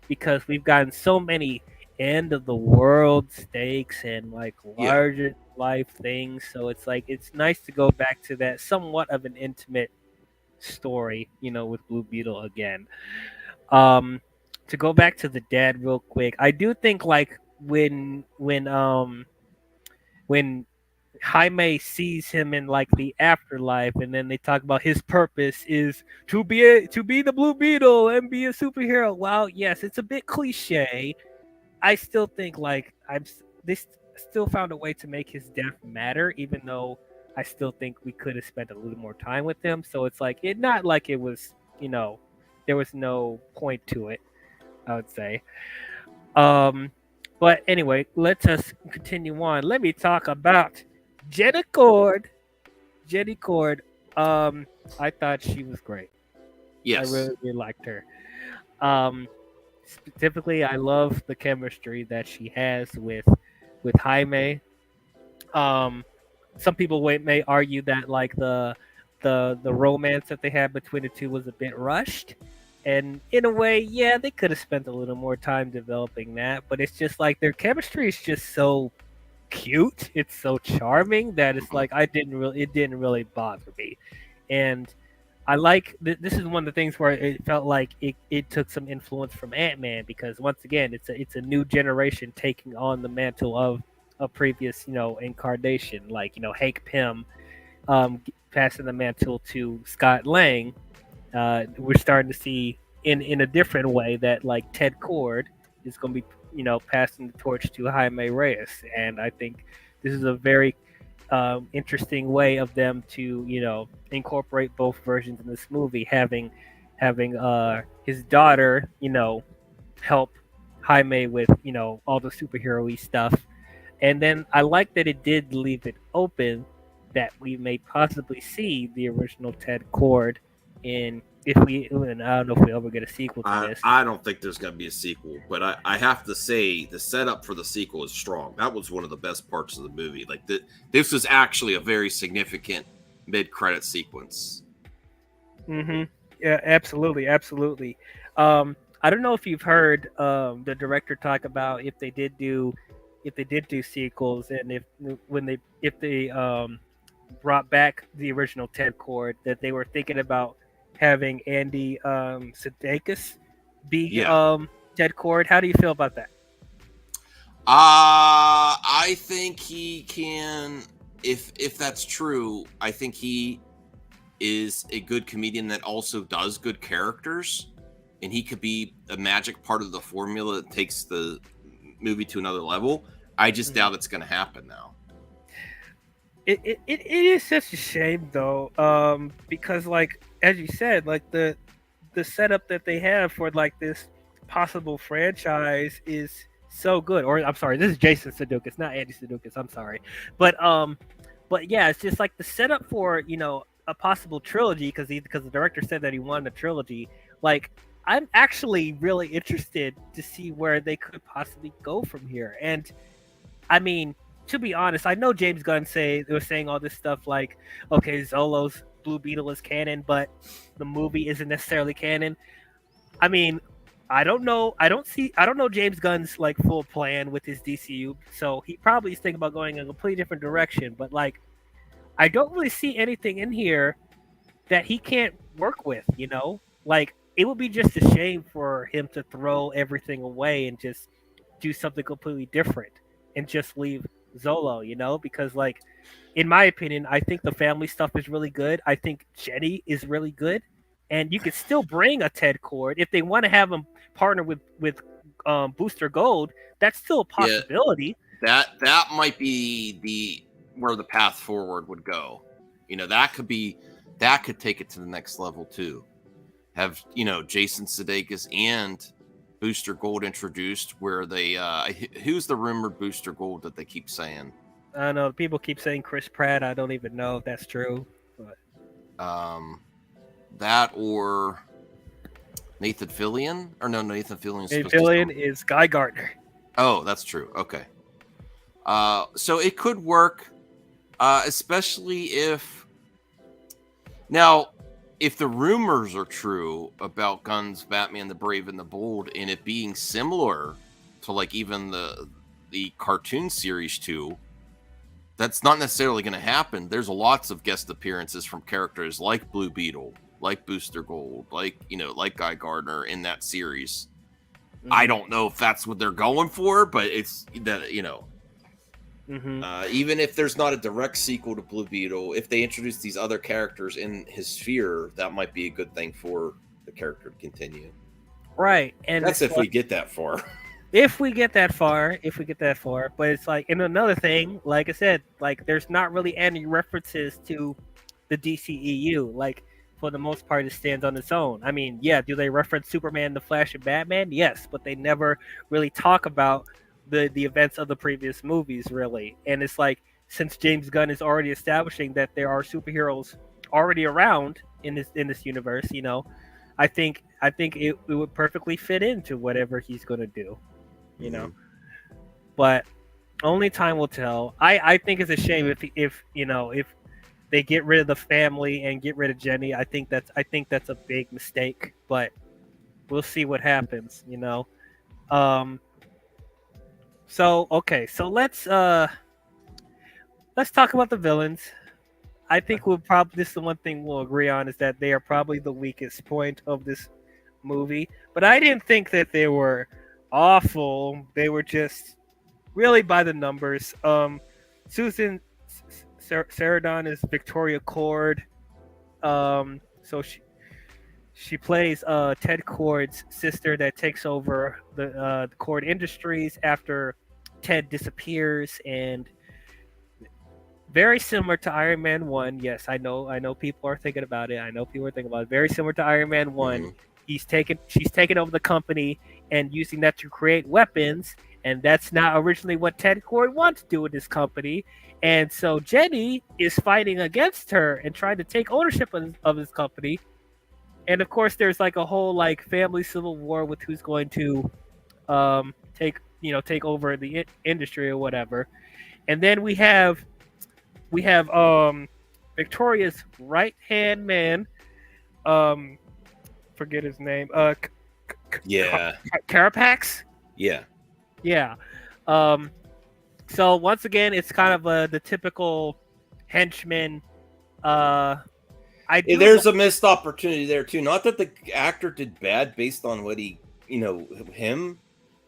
because we've gotten so many end of the world stakes and like larger life things. So it's like it's nice to go back to that somewhat of an intimate story, with Blue Beetle again. To go back to the dad real quick, I do think like when Jaime sees him in like the afterlife, and then they talk about his purpose is to be the Blue Beetle and be a superhero. Well, yes, it's a bit cliche. I still think like they still found a way to make his death matter, even though I still think we could have spent a little more time with him. So it's like not like it was, there was no point to it, I would say. But anyway, let us continue on. Let me talk about Jenny Cord. Jenny Cord. I thought she was great. Yes, I really liked her. Specifically, I love the chemistry that she has with Jaime. Some people may argue that like the romance that they had between the two was a bit rushed, and in a way, yeah, they could have spent a little more time developing that. But it's just like their chemistry is just so cute. It's so charming that it's like it didn't really bother me, and I like this is one of the things where it felt like it took some influence from Ant-Man, because once again it's a new generation taking on the mantle of a previous incarnation, like Hank Pym passing the mantle to Scott Lang. We're starting to see in a different way that like Ted Cord is going to be passing the torch to Jaime Reyes, and I think this is a very interesting way of them to incorporate both versions in this movie, having his daughter help Jaime with all the superhero-y stuff. And then I like that it did leave it open that we may possibly see the original Ted Cord in and I don't know if we ever get a sequel to this. I don't think there's going to be a sequel, but I have to say the setup for the sequel is strong. That was one of the best parts of the movie. Like this was actually a very significant mid-credit sequence. Mm-hmm. Yeah, absolutely, absolutely. I don't know if you've heard the director talk about if they did do sequels, and if they brought back the original Ted Cord, that they were thinking about having Andy Sudeikis be Ted Cord. How do you feel about that? I think he can. If that's true, I think he is a good comedian that also does good characters, and he could be a magic part of the formula that takes the movie to another level. I just doubt it's going to happen now. It is such a shame though, because like as you said, like the setup that they have for like this possible franchise is so good. Or I'm sorry, this is Jason Sudeikis, not Andy Sudeikis. I'm sorry, but yeah, it's just like the setup for a possible trilogy because the director said that he wanted a trilogy. Like I'm actually really interested to see where they could possibly go from here. And I mean, to be honest, I know James Gunn was saying all this stuff like, okay, Zolo's Blue Beetle is canon, but the movie isn't necessarily canon. I mean, I don't know James Gunn's like full plan with his DCU, so he probably is thinking about going in a completely different direction. But like, I don't really see anything in here that he can't work with. Like it would be just a shame for him to throw everything away and just do something completely different and just leave Zolo, because like in my opinion, I think the family stuff is really good. I think Jenny is really good, and you could still bring a Ted Cord if they want to have him partner with Booster Gold. That's still a possibility. Yeah, that might be where the path forward would go. That could take it to the next level too. Have Jason Sudeikis and Booster Gold introduced, where they who's the rumored Booster Gold that they keep saying? I don't know. People keep saying Chris Pratt. I don't even know if that's true. But that or Nathan Fillion, or no, Nathan Fillion. Nathan Fillion is Guy Gardner. Oh, that's true. Okay. So it could work, especially if the rumors are true about Gunn's Batman the Brave and the Bold, and it being similar to like even the cartoon series too, that's not necessarily going to happen. There's lots of guest appearances from characters like Blue Beetle, like Booster Gold, like Guy Gardner in that series. Mm-hmm. I don't know if that's what they're going for, but it's that Mm-hmm. Even if there's not a direct sequel to Blue Beetle, if they introduce these other characters in his sphere, that might be a good thing for the character to continue. Right, and that's if we get that far. If we get that far, but it's like, and another thing, like I said, like there's not really any references to the DCEU. Like for the most part, it stands on its own. I mean, yeah, do they reference Superman, the Flash, and Batman? Yes, but they never really talk about the events of the previous movies, really. And it's like, since James Gunn is already establishing that there are superheroes already around in this universe, I think it would perfectly fit into whatever he's going to do, But only time will tell. I think it's a shame if they get rid of the family and get rid of Jenny. I think that's a big mistake, but we'll see what happens, So let's talk about the villains. I think this is the one thing we'll agree on, is that they are probably the weakest point of this movie. But I didn't think that they were awful. They were just really by the numbers. Susan Sarandon is Victoria Cord. So she plays Ted Cord's sister that takes over the Cord Industries after Ted disappears, and very similar to Iron Man 1. Yes, I know people are thinking about it. Very similar to Iron Man 1. Mm-hmm. She's taken over the company and using that to create weapons, and that's not originally what Ted Cord wanted to do with his company. And so Jenny is fighting against her and trying to take ownership of his company. And of course, there's like a whole like family civil war with who's going to take over the industry or whatever. And then we have Victoria's right hand man, forget his name, Yeah. Carapax. Yeah. Yeah. So once again, it's kind of the typical henchman. There's a missed opportunity there too. Not that the actor did bad based on what him,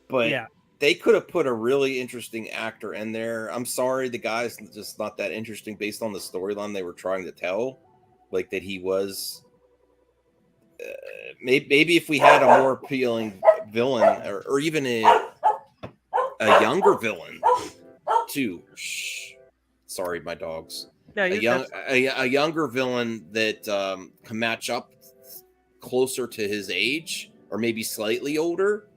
but yeah. they could have put a really interesting actor in there. I'm sorry, the guy's just not that interesting based on the storyline they were trying to tell. Like that he was. Maybe if we had a more appealing villain, or even a younger villain, too. Shh. Sorry, my dogs. No, a younger villain that can match up closer to his age, or maybe slightly older,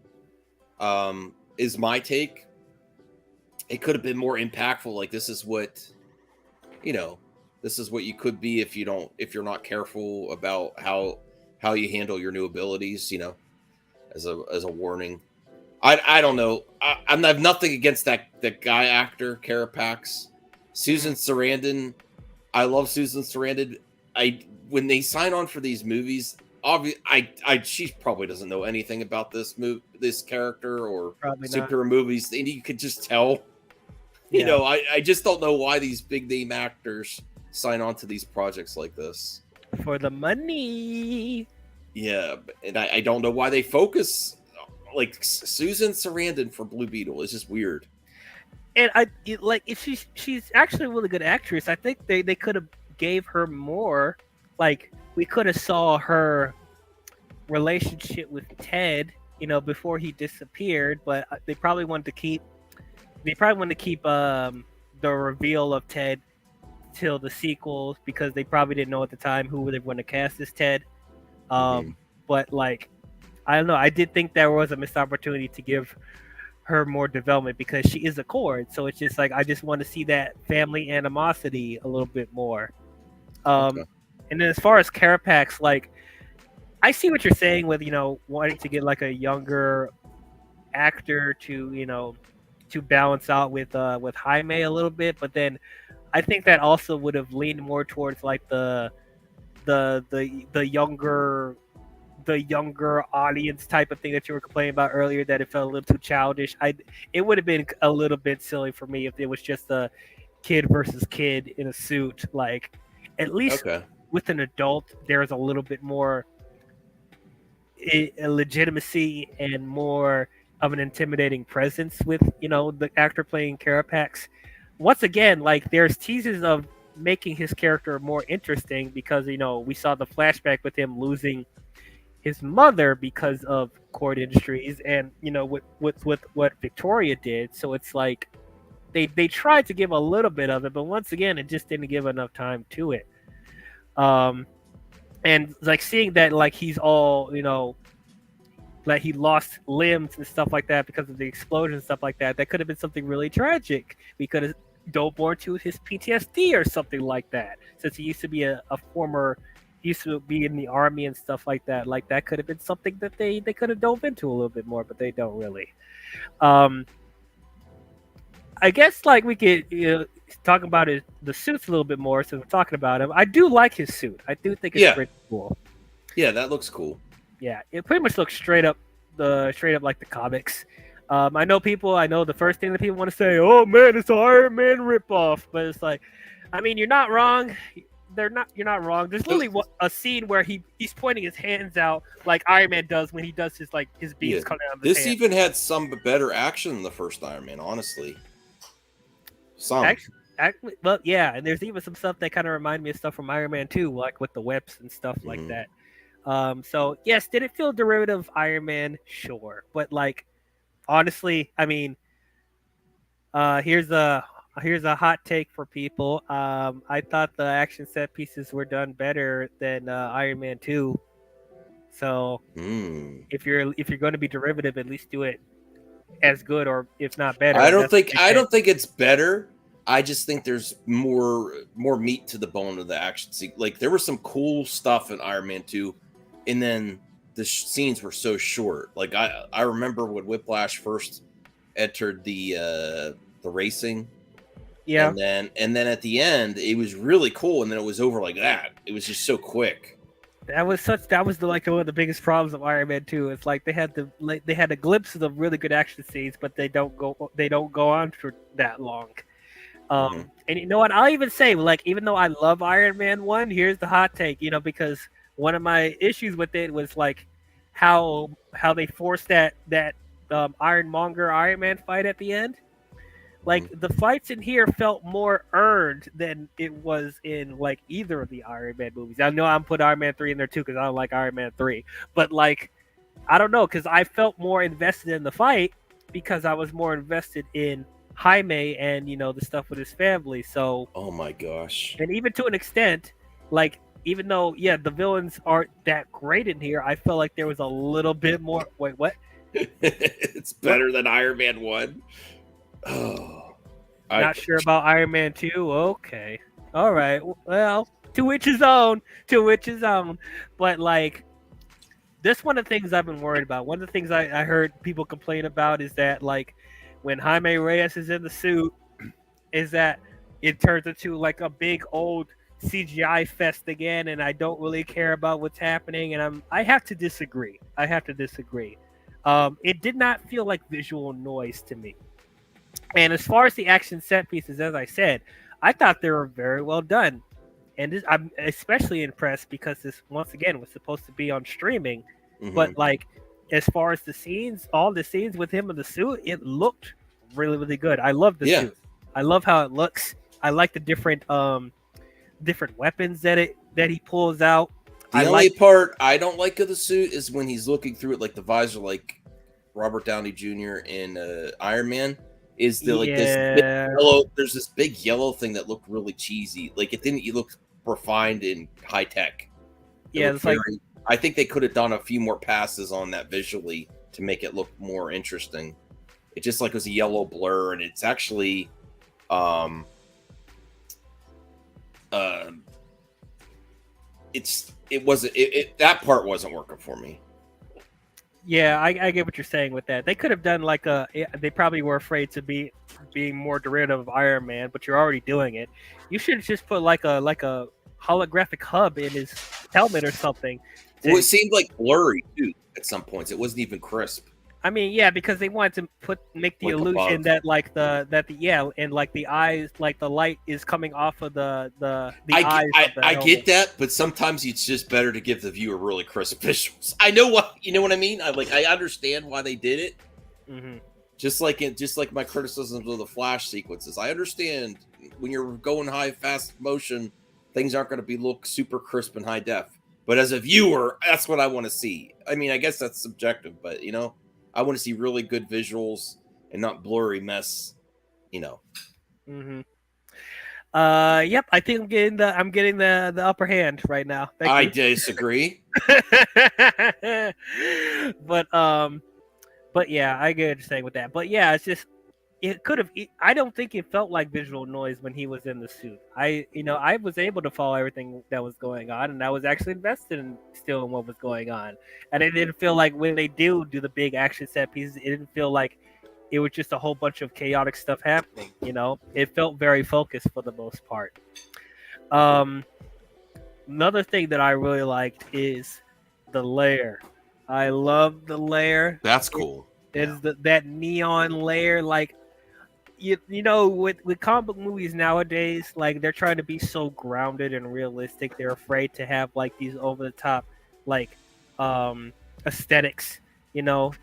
is my take. It could have been more impactful. Like this is what you could be if you're not careful about how you handle your new abilities. As a warning. I don't know. I have nothing against that guy actor Carapax. Susan Sarandon, I love Susan Sarandon. When they sign on for these movies, she probably doesn't know anything about this character or superhero movies, and you could just tell. Yeah. I just don't know why these big name actors sign on to these projects like this for the money. Yeah, and I don't know why they focus like Susan Sarandon for Blue Beetle. It's just weird. And if she's actually a really good actress. I think they could have gave her more. Like we could have saw her relationship with Ted, before he disappeared. But they probably wanted to keep the reveal of Ted till the sequels because they probably didn't know at the time who they were going to cast as Ted. But like, I don't know. I did think there was a missed opportunity to give her more development because she is a Cord. So it's just like I just want to see that family animosity a little bit more. And then as far as Carapax, like I see what you're saying with wanting to get like a younger actor to to balance out with Jaime a little bit, but then I think that also would have leaned more towards like the younger audience type of thing that you were complaining about earlier, that it felt a little too childish. It would have been a little bit silly for me if it was just a kid versus kid in a suit. Like at least with an adult, there's a little bit more legitimacy and more of an intimidating presence with the actor playing Carapax. Once again, like there's teases of making his character more interesting because we saw the flashback with him losing his mother because of Cord Industries, and with what Victoria did. So it's like they tried to give a little bit of it, but once again, it just didn't give enough time to it. And like seeing that like he's all like he lost limbs and stuff like that because of the explosion and stuff like that. That could have been something really tragic. We could have dove more to his PTSD or something like that, since he used to be a former. Used to be in the army and stuff like that. Like that could have been something that they could have dove into a little bit more, but they don't really. I guess like we could talk about the suits a little bit more since we're talking about him. I do like his suit. I do think it's pretty cool. Yeah, that looks cool. Yeah, it pretty much looks straight up like the comics. I know the first thing that people want to say, oh man, it's an Iron Man ripoff, but it's like, I mean, you're not wrong. You're not wrong. There's literally a scene where he's pointing his hands out like Iron Man does when he does his beams coming out of his hands. This even had some better action than the first Iron Man, honestly. Some. Actually, well, yeah, and there's even some stuff that kind of remind me of stuff from Iron Man 2, like with the webs and stuff like that. So yes, did it feel derivative of Iron Man? Sure, but like honestly, I mean, here's a hot take for people. I thought the action set pieces were done better than Iron Man 2. So if you're going to be derivative, at least do it as good or if not better. I don't That's what think they I said. don't think it's better. I just think there's more meat to the bone of the action scene. Like there was some cool stuff in Iron Man 2, and then the scenes were so short. Like I remember when Whiplash first entered the racing, Yeah. and then at the end it was really cool, and then it was over like that. It was just so quick. That was one of the biggest problems of Iron Man 2. It's like they had a glimpse of the really good action scenes, but they don't go on for that long. And you know what? I'll even say, like, even though I love Iron Man 1, here's the hot take, because one of my issues with it was like how they forced that Ironmonger Iron Man fight at the end. Like the fights in here felt more earned than it was in like either of the Iron Man movies. I know I'm put Iron Man 3 in there too because I don't like Iron Man 3, but like I don't know, because I felt more invested in the fight because I was more invested in Jaime and the stuff with his family. So, Oh my gosh. and even to an extent, like even though the villains aren't that great in here, I felt like there was a little bit more. Wait, what? It's better than Iron Man 1. Oh, Not sure about Iron Man 2. Okay, all right. Well, to each his own. To each his own. But like, this one of the things I've been worried about. One of the things I heard people complain about is that like when Jaime Reyes is in the suit, is that it turns into like a big old CGI fest again, and I don't really care about what's happening. And I have to disagree. It did not feel like visual noise to me. And as far as the action set pieces, as I said, I thought they were very well done. And I'm especially impressed because this, once again, was supposed to be on streaming. But like, as far as the scenes, all the scenes with him in the suit, it looked really, really good. I love the suit. I love how it looks. I like the different weapons that he pulls out. The only part I don't like of the suit is when he's looking through it, like the visor, like Robert Downey Jr. in Iron Man. Is the like this big yellow? There's this big yellow thing that looked really cheesy. Like it didn't. You look refined and high tech. It's very, like I think they could have done a few more passes on that visually to make it look more interesting. It just like was a yellow blur, and it's actually, that part wasn't working for me. Yeah, I get what you're saying with that. They could have done like they probably were afraid to being more derivative of Iron Man, but you're already doing it. You should just put like a holographic hub in his helmet or something. Well, it seemed like blurry too at some points. It wasn't even crisp. I mean, yeah, because they wanted to make the illusion that and like the eyes, like the light is coming off of the eyes. I get that, but sometimes it's just better to give the viewer really crisp visuals. I know what I mean. I understand why they did it. Mm-hmm. Just like my criticisms of the Flash sequences. I understand when you're going high, fast motion, things aren't going to look super crisp and high def. But as a viewer, that's what I want to see. I mean, I guess that's subjective, but I want to see really good visuals and not blurry mess, Mm-hmm. Yep. I think I'm getting the upper hand right now. I disagree. But yeah, I get what you're saying with that. But yeah, it's just it could have. I don't think it felt like visual noise when he was in the suit. I was able to follow everything that was going on, and I was actually invested in what was going on. And it didn't feel like when they do the big action set pieces, it didn't feel like it was just a whole bunch of chaotic stuff happening. It felt very focused for the most part. Another thing that I really liked is the lair. I love the lair. That's cool. It is that neon lair, like with comic book movies nowadays, like they're trying to be so grounded and realistic. They're afraid to have like these over the top like aesthetics.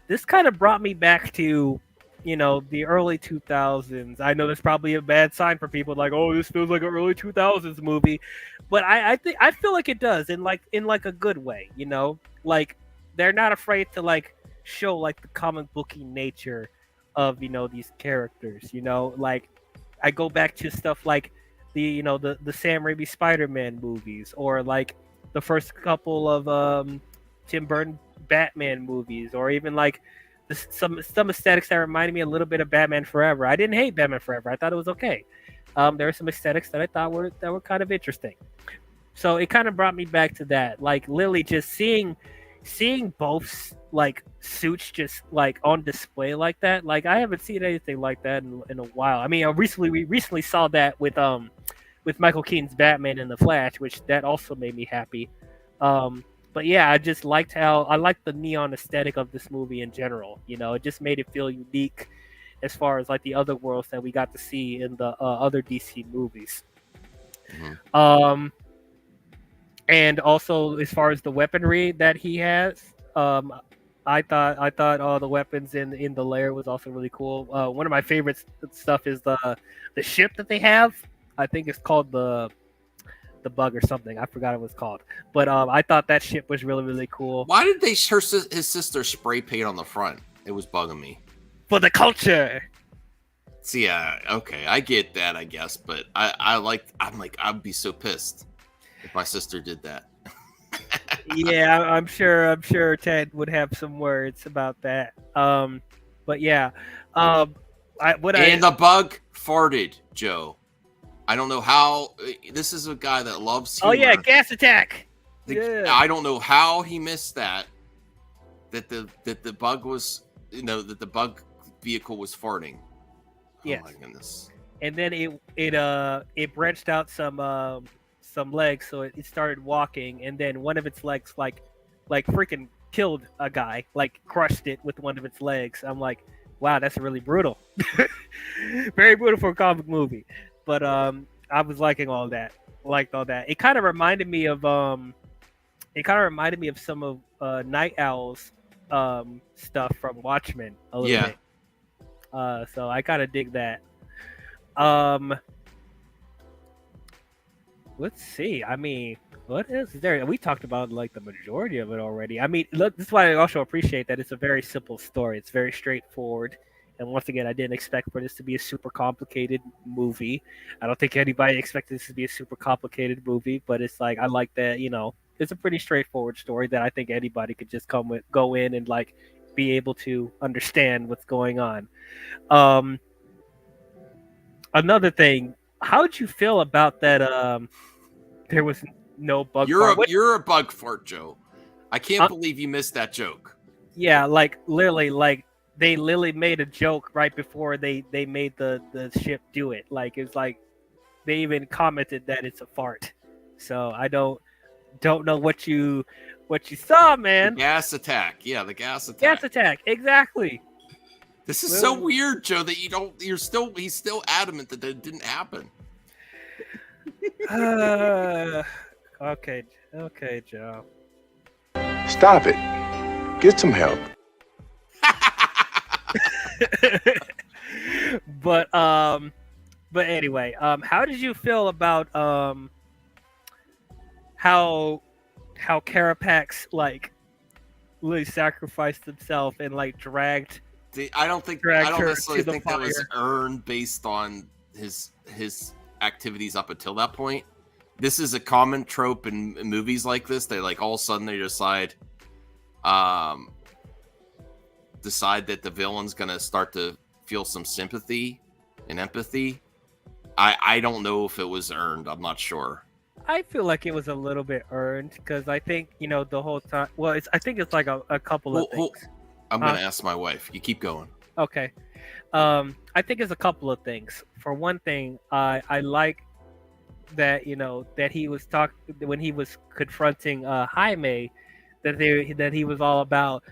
This kind of brought me back to the early 2000s. I know that's probably a bad sign for people like, oh, this feels like an early 2000s movie, but I feel like it does in like a good way. Like they're not afraid to like show like the comic booky nature of these characters. Like I go back to stuff like the Sam Raimi Spider-Man movies, or like the first couple of Tim Burton Batman movies, or even like some aesthetics that reminded me a little bit of Batman Forever. I didn't hate Batman Forever. I thought it was okay. There were some aesthetics that I thought were kind of interesting. So it kind of brought me back to that. Like Lily, just seeing both like suits just like on display like that. Like I haven't seen anything like that in a while. I mean, we recently saw that with Michael Keaton's Batman and the Flash, which that also made me happy. But yeah, I just liked I liked the neon aesthetic of this movie in general. You know, it just made it feel unique as far as like the other worlds that we got to see in the other DC movies. Mhm. And also as far as the weaponry that he has, I thought all the weapons in the lair was also really cool. One of my favorite stuff is the ship that they have. I think it's called the bug or something. I forgot what it was called. But I thought that ship was really, really cool. Why did his sister spray paint on the front? It was bugging me. For the culture. See, yeah, okay, I get that, I guess, but I'm like, I'd be so pissed if my sister did that. Yeah, I'm sure Ted would have some words about that. But yeah, the bug farted, Joe. I don't know how. This is a guy that loves humor. Oh yeah, gas attack. I don't know how he missed that. That the bug was, that the bug vehicle was farting. Yes. Oh my goodness. And then it branched out some legs, so it started walking, and then one of its legs like freaking killed a guy, like crushed it with one of its legs. I'm like, wow, that's really brutal. Very brutal for a comic movie. But I was liking all that. Liked all that. It kind of reminded me of some of Night Owl's stuff from Watchmen a little bit. So I kind of dig that. Let's see. I mean, what else is there? We talked about like the majority of it already. I mean, look, this is why I also appreciate that it's a very simple story. It's very straightforward. And once again, I didn't expect for this to be a super complicated movie. I don't think anybody expected this to be a super complicated movie, but it's like I like that, it's a pretty straightforward story that I think anybody could just go in and like be able to understand what's going on. Another thing, how did you feel about that? There was no bug. You're a bug fart, Joe. I can't believe you missed that joke. Yeah, like literally, like they literally made a joke right before they made the ship do it. Like it's like they even commented that it's a fart. So I don't know what you saw, man. The gas attack. Yeah, the gas attack. Gas attack. Exactly. This is so weird, Joe, that he's still adamant that it didn't happen. Okay, Joe. Stop it. Get some help. But anyway, how did you feel about how Carapax like really sacrificed himself and like dragged? I don't necessarily think that was earned based on his activities up until that point. This is a common trope in movies like this. They like all of a sudden they decide that the villain's gonna start to feel some sympathy and empathy. I don't know if it was earned. I'm not sure. I feel like it was a little bit earned because I think the whole time. Well, I think it's like a couple of things. I'm gonna ask my wife. You keep going. Okay. I think it's a couple of things. For one thing, I like that that he was when he was confronting Jaime, that he was all about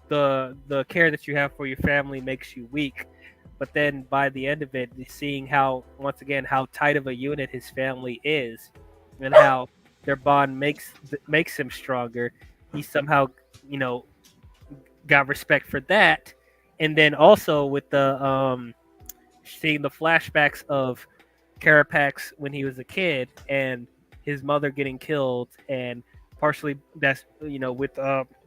the care that you have for your family makes you weak. But then by the end of it, seeing how once again how tight of a unit his family is, and how their bond makes him stronger, he somehow got respect for that. And then also with the seeing the flashbacks of Carapax when he was a kid and his mother getting killed, and partially that's with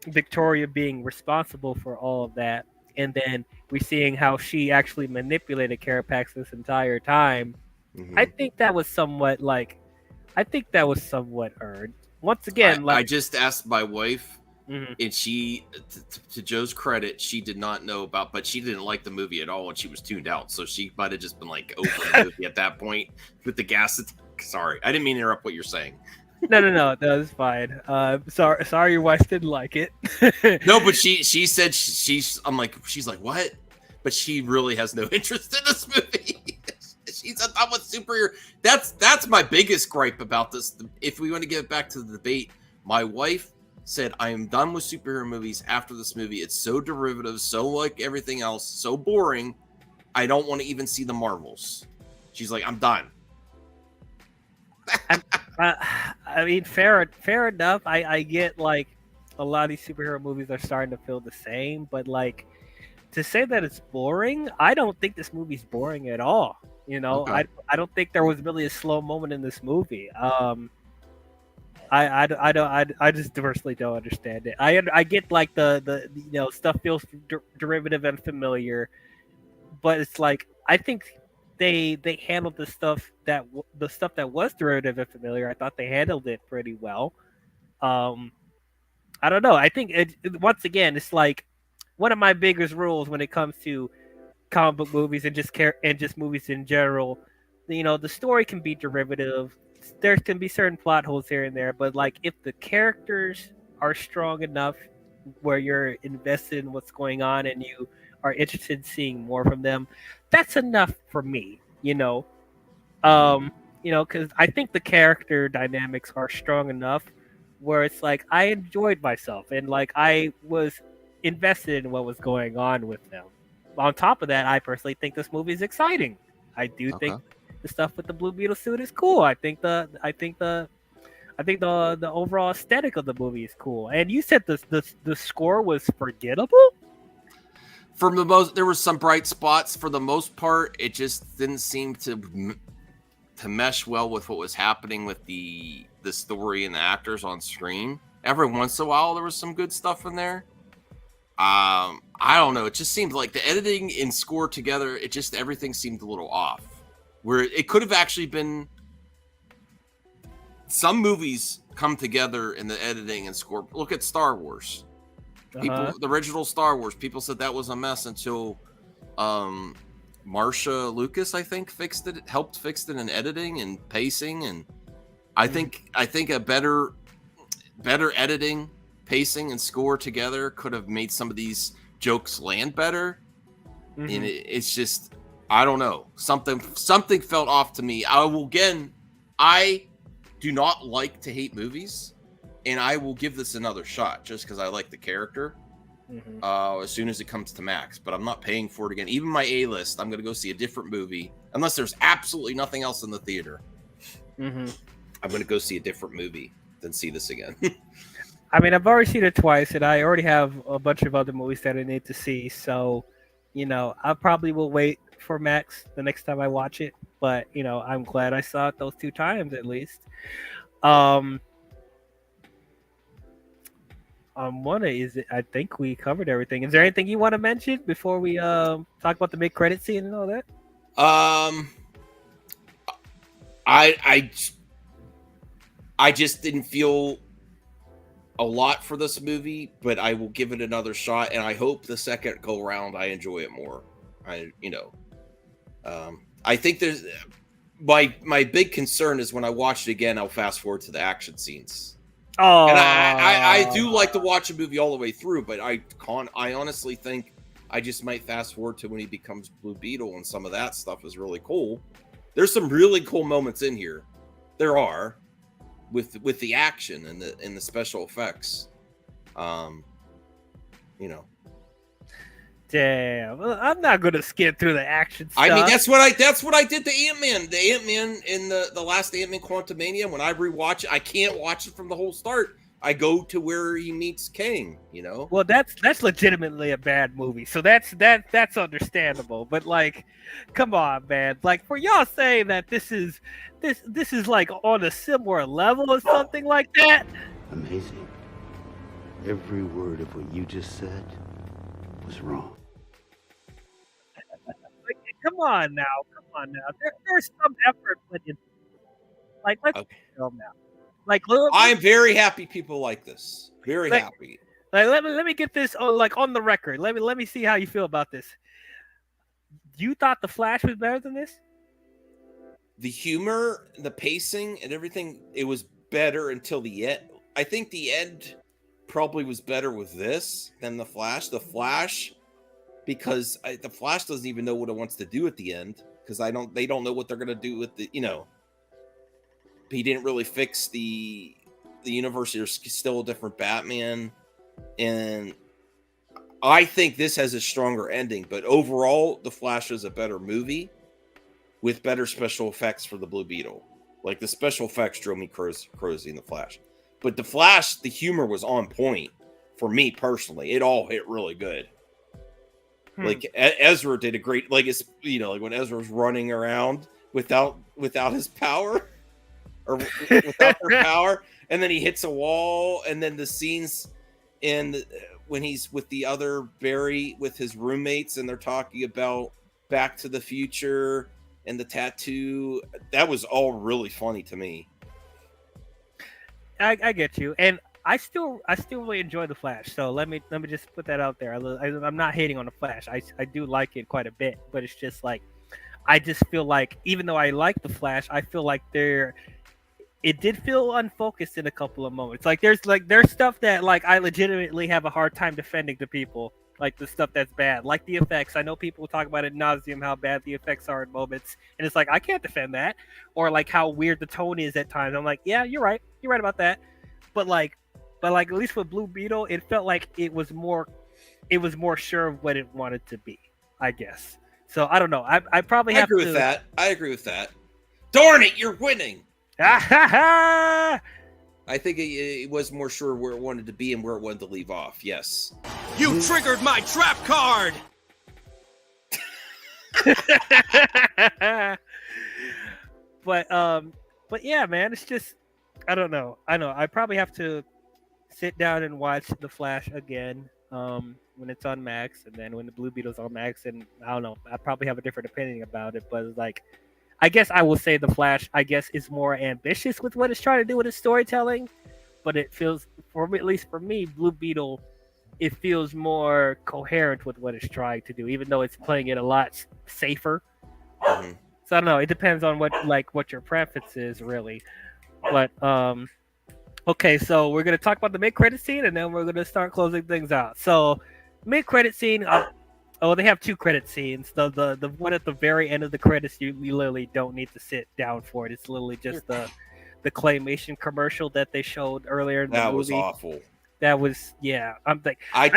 Victoria being responsible for all of that, and then we're seeing how she actually manipulated Carapax this entire time. Mm-hmm. I think that was somewhat earned. Once again, I just asked my wife Mhm. and she, to Joe's credit, she did not know about, but she didn't like the movie at all, and she was tuned out. So she might have just been like over the movie at that point with the gas. Sorry, I didn't mean to interrupt what you're saying. No, it's fine. Sorry, your wife didn't like it. No, but she said she's. I'm like, she's like, what? But she really has no interest in this movie. She's I'm with superhero. That's my biggest gripe about this. If we want to get back to the debate, my wife said I am done with superhero movies after this movie. It's so derivative, so like everything else, so boring. I don't want to even see the Marvels. She's like, I'm done. I mean, fair enough. I get like a lot of these superhero movies are starting to feel the same, but like to say that it's boring, I don't think this movie's boring at all. You know, Okay. I don't think there was really a slow moment in this movie. I just diversely don't understand it. I get like the stuff feels derivative and familiar, but it's like I think they handled the stuff that was derivative and familiar. I thought they handled it pretty well. I don't know. I think once again, it's like one of my biggest rules when it comes to comic book movies and just movies in general. You know, the story can be derivative. There can be certain plot holes here and there, but like if the characters are strong enough where you're invested in what's going on and you are interested in seeing more from them, that's enough for me. Because I think the character dynamics are strong enough where it's like I enjoyed myself and like I was invested in what was going on with them. On top of that, I personally think this movie is exciting. I do think the stuff with the Blue Beetle suit is cool. I think the overall aesthetic of the movie is cool. And you said the score was forgettable? For the most, there were some bright spots. For the most part, it just didn't seem to mesh well with what was happening with the story and the actors on screen. Every once in a while, there was some good stuff in there. I don't know. It just seemed like the editing and score together, everything seemed a little off. Where it could have actually been some movies come together in the editing and score. Look at Star Wars. People, the original Star Wars, people said that was a mess until Marsha Lucas, I think, helped fix it in editing and pacing, and I think a better editing, pacing, and score together could have made some of these jokes land better. And it's just, I don't know, something felt off to me. I do not like to hate movies, and I will give this another shot just because I like the character. As soon as it comes to Max, but I'm not paying for it again. Even my A-list, I'm going to go see a different movie unless there's absolutely nothing else in the theater. I'm going to go see a different movie than see this again. I mean, I've already seen it twice, and I already have a bunch of other movies that I need to see. So, I probably will wait for Max the next time I watch it. But I'm glad I saw it those 2 times at least. I think we covered everything. Is there anything you want to mention before we talk about the mid-credit scene and all that? I just didn't feel a lot for this movie, but I will give it another shot, and I hope the second go around I enjoy it more. I think there's my big concern is when I watch it again, I'll fast forward to the action scenes. Oh, and I do like to watch a movie all the way through, but I honestly think I just might fast forward to when he becomes Blue Beetle, and some of that stuff is really cool. There's some really cool moments in here. There are with the action and the special effects. Damn. Well, I'm not gonna skip through the action stuff. I mean, that's what I did to Ant-Man. The Ant-Man in the last Ant-Man Quantumania, when I rewatch it, I can't watch it from the whole start. I go to where he meets Kang, Well, that's legitimately a bad movie. So that's understandable. But like, come on, man. Like, for y'all saying that this is like on a similar level or something like that. Amazing. Every word of what you just said was wrong. Like, come on now. There's some effort put into it. Like, let's go now. Like, I'm very happy people like this. Very happy. Like, let me get this on the record. Let me see how you feel about this. You thought the Flash was better than this? The humor, the pacing, and everything, it was better until the end. I think the end probably was better with this than the Flash. The Flash, because the Flash doesn't even know what it wants to do at the end, because they don't know what they're gonna do with the, he didn't really fix the universe. There's still a different Batman, and I think this has a stronger ending. But overall, the Flash is a better movie with better special effects for the Blue Beetle. Like, the special effects drove me crazy in the Flash. But the Flash, the humor was on point for me personally. It all hit really good. Like, Ezra did a great, like, it's, like when Ezra's running around without his power, or without their power, and then he hits a wall, and then the scenes when he's with the other Barry with his roommates, and they're talking about Back to the Future and the tattoo, that was all really funny to me. I get you, and I still really enjoy the Flash. So let me just put that out there. I'm not hating on the Flash. I do like it quite a bit, but it's just like, I just feel like, even though I like the Flash, I feel like it did feel unfocused in a couple of moments. Like, there's stuff that, like, I legitimately have a hard time defending to people. Like, the stuff that's bad, like the effects. I know people talk about it ad nauseum, how bad the effects are in moments, and it's like, I can't defend that. Or like how weird the tone is at times. I'm like, yeah, you're right about that. But at least with Blue Beetle, it felt like it was more sure of what it wanted to be, I guess. So I don't know. I probably have to. I agree with that. Darn it, you're winning. I think it was more sure where it wanted to be and where it wanted to leave off. Yes. You triggered my trap card! But yeah, man, it's just, I don't know. I know I probably have to sit down and watch The Flash again when it's on Max, and then when the Blue Beetle's on Max, and I don't know. I probably have a different opinion about it, but it's like, I guess I will say The Flash, I guess, is more ambitious with what it's trying to do with its storytelling, but it feels, at least for me, Blue Beetle, it feels more coherent with what it's trying to do, even though it's playing it a lot safer. Mm-hmm. So I don't know. It depends on what your preference is, really. But okay, so we're gonna talk about the mid-credit scene, and then we're gonna start closing things out. So, mid-credit scene. They have two credit scenes. The one at the very end of the credits, you literally don't need to sit down for it. It's literally just the claymation commercial that they showed earlier in the movie. That was awful. That was, yeah. I'm like, I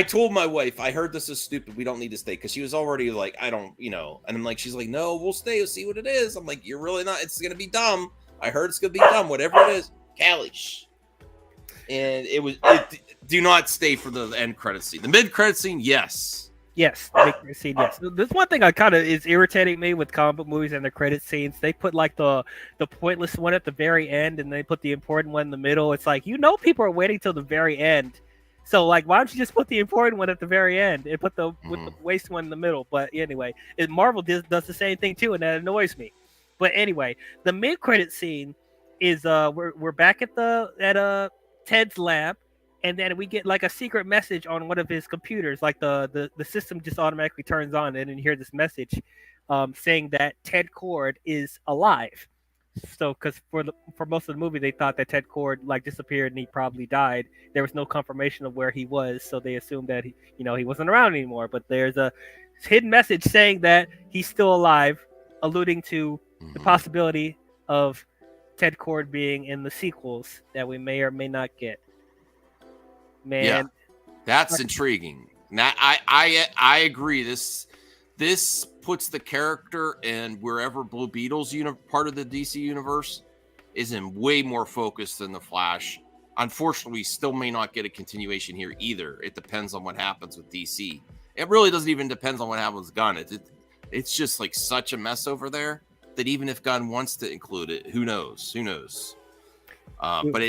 told my wife, I heard this is stupid. We don't need to stay, because she was already like, I don't, and I'm like, she's like, no, we'll stay. We'll see what it is. I'm like, you're really not. It's gonna be dumb. I heard it's gonna be dumb. Whatever it is, Callie. And do not stay for the end credit scene. The mid credit scene, yes. Yes, the mid-credit scene, yes. There's one thing I kind of is irritating me with comic book movies and their credit scenes. They put like the pointless one at the very end, and they put the important one in the middle. It's like, people are waiting till the very end. So like, why don't you just put the important one at the very end and put the waste one in the middle? But anyway, Marvel does the same thing too, and that annoys me. But anyway, the mid-credit scene is we're back at Ted's lab. And then we get like a secret message on one of his computers. Like the system just automatically turns on, and then you hear this message saying that Ted Cord is alive. So, because for most of the movie, they thought that Ted Cord like disappeared and he probably died. There was no confirmation of where he was, so they assumed that he wasn't around anymore. But there's a hidden message saying that he's still alive, alluding to the possibility of Ted Cord being in the sequels that we may or may not get. Man, yeah, that's intriguing. Now, I agree. This puts the character and wherever Blue Beetle's part of the DC universe is in way more focus than the Flash. Unfortunately, we still may not get a continuation here either. It depends on what happens with DC. It really doesn't even depend on what happens with Gunn. It's just like such a mess over there that even if Gunn wants to include it, who knows? But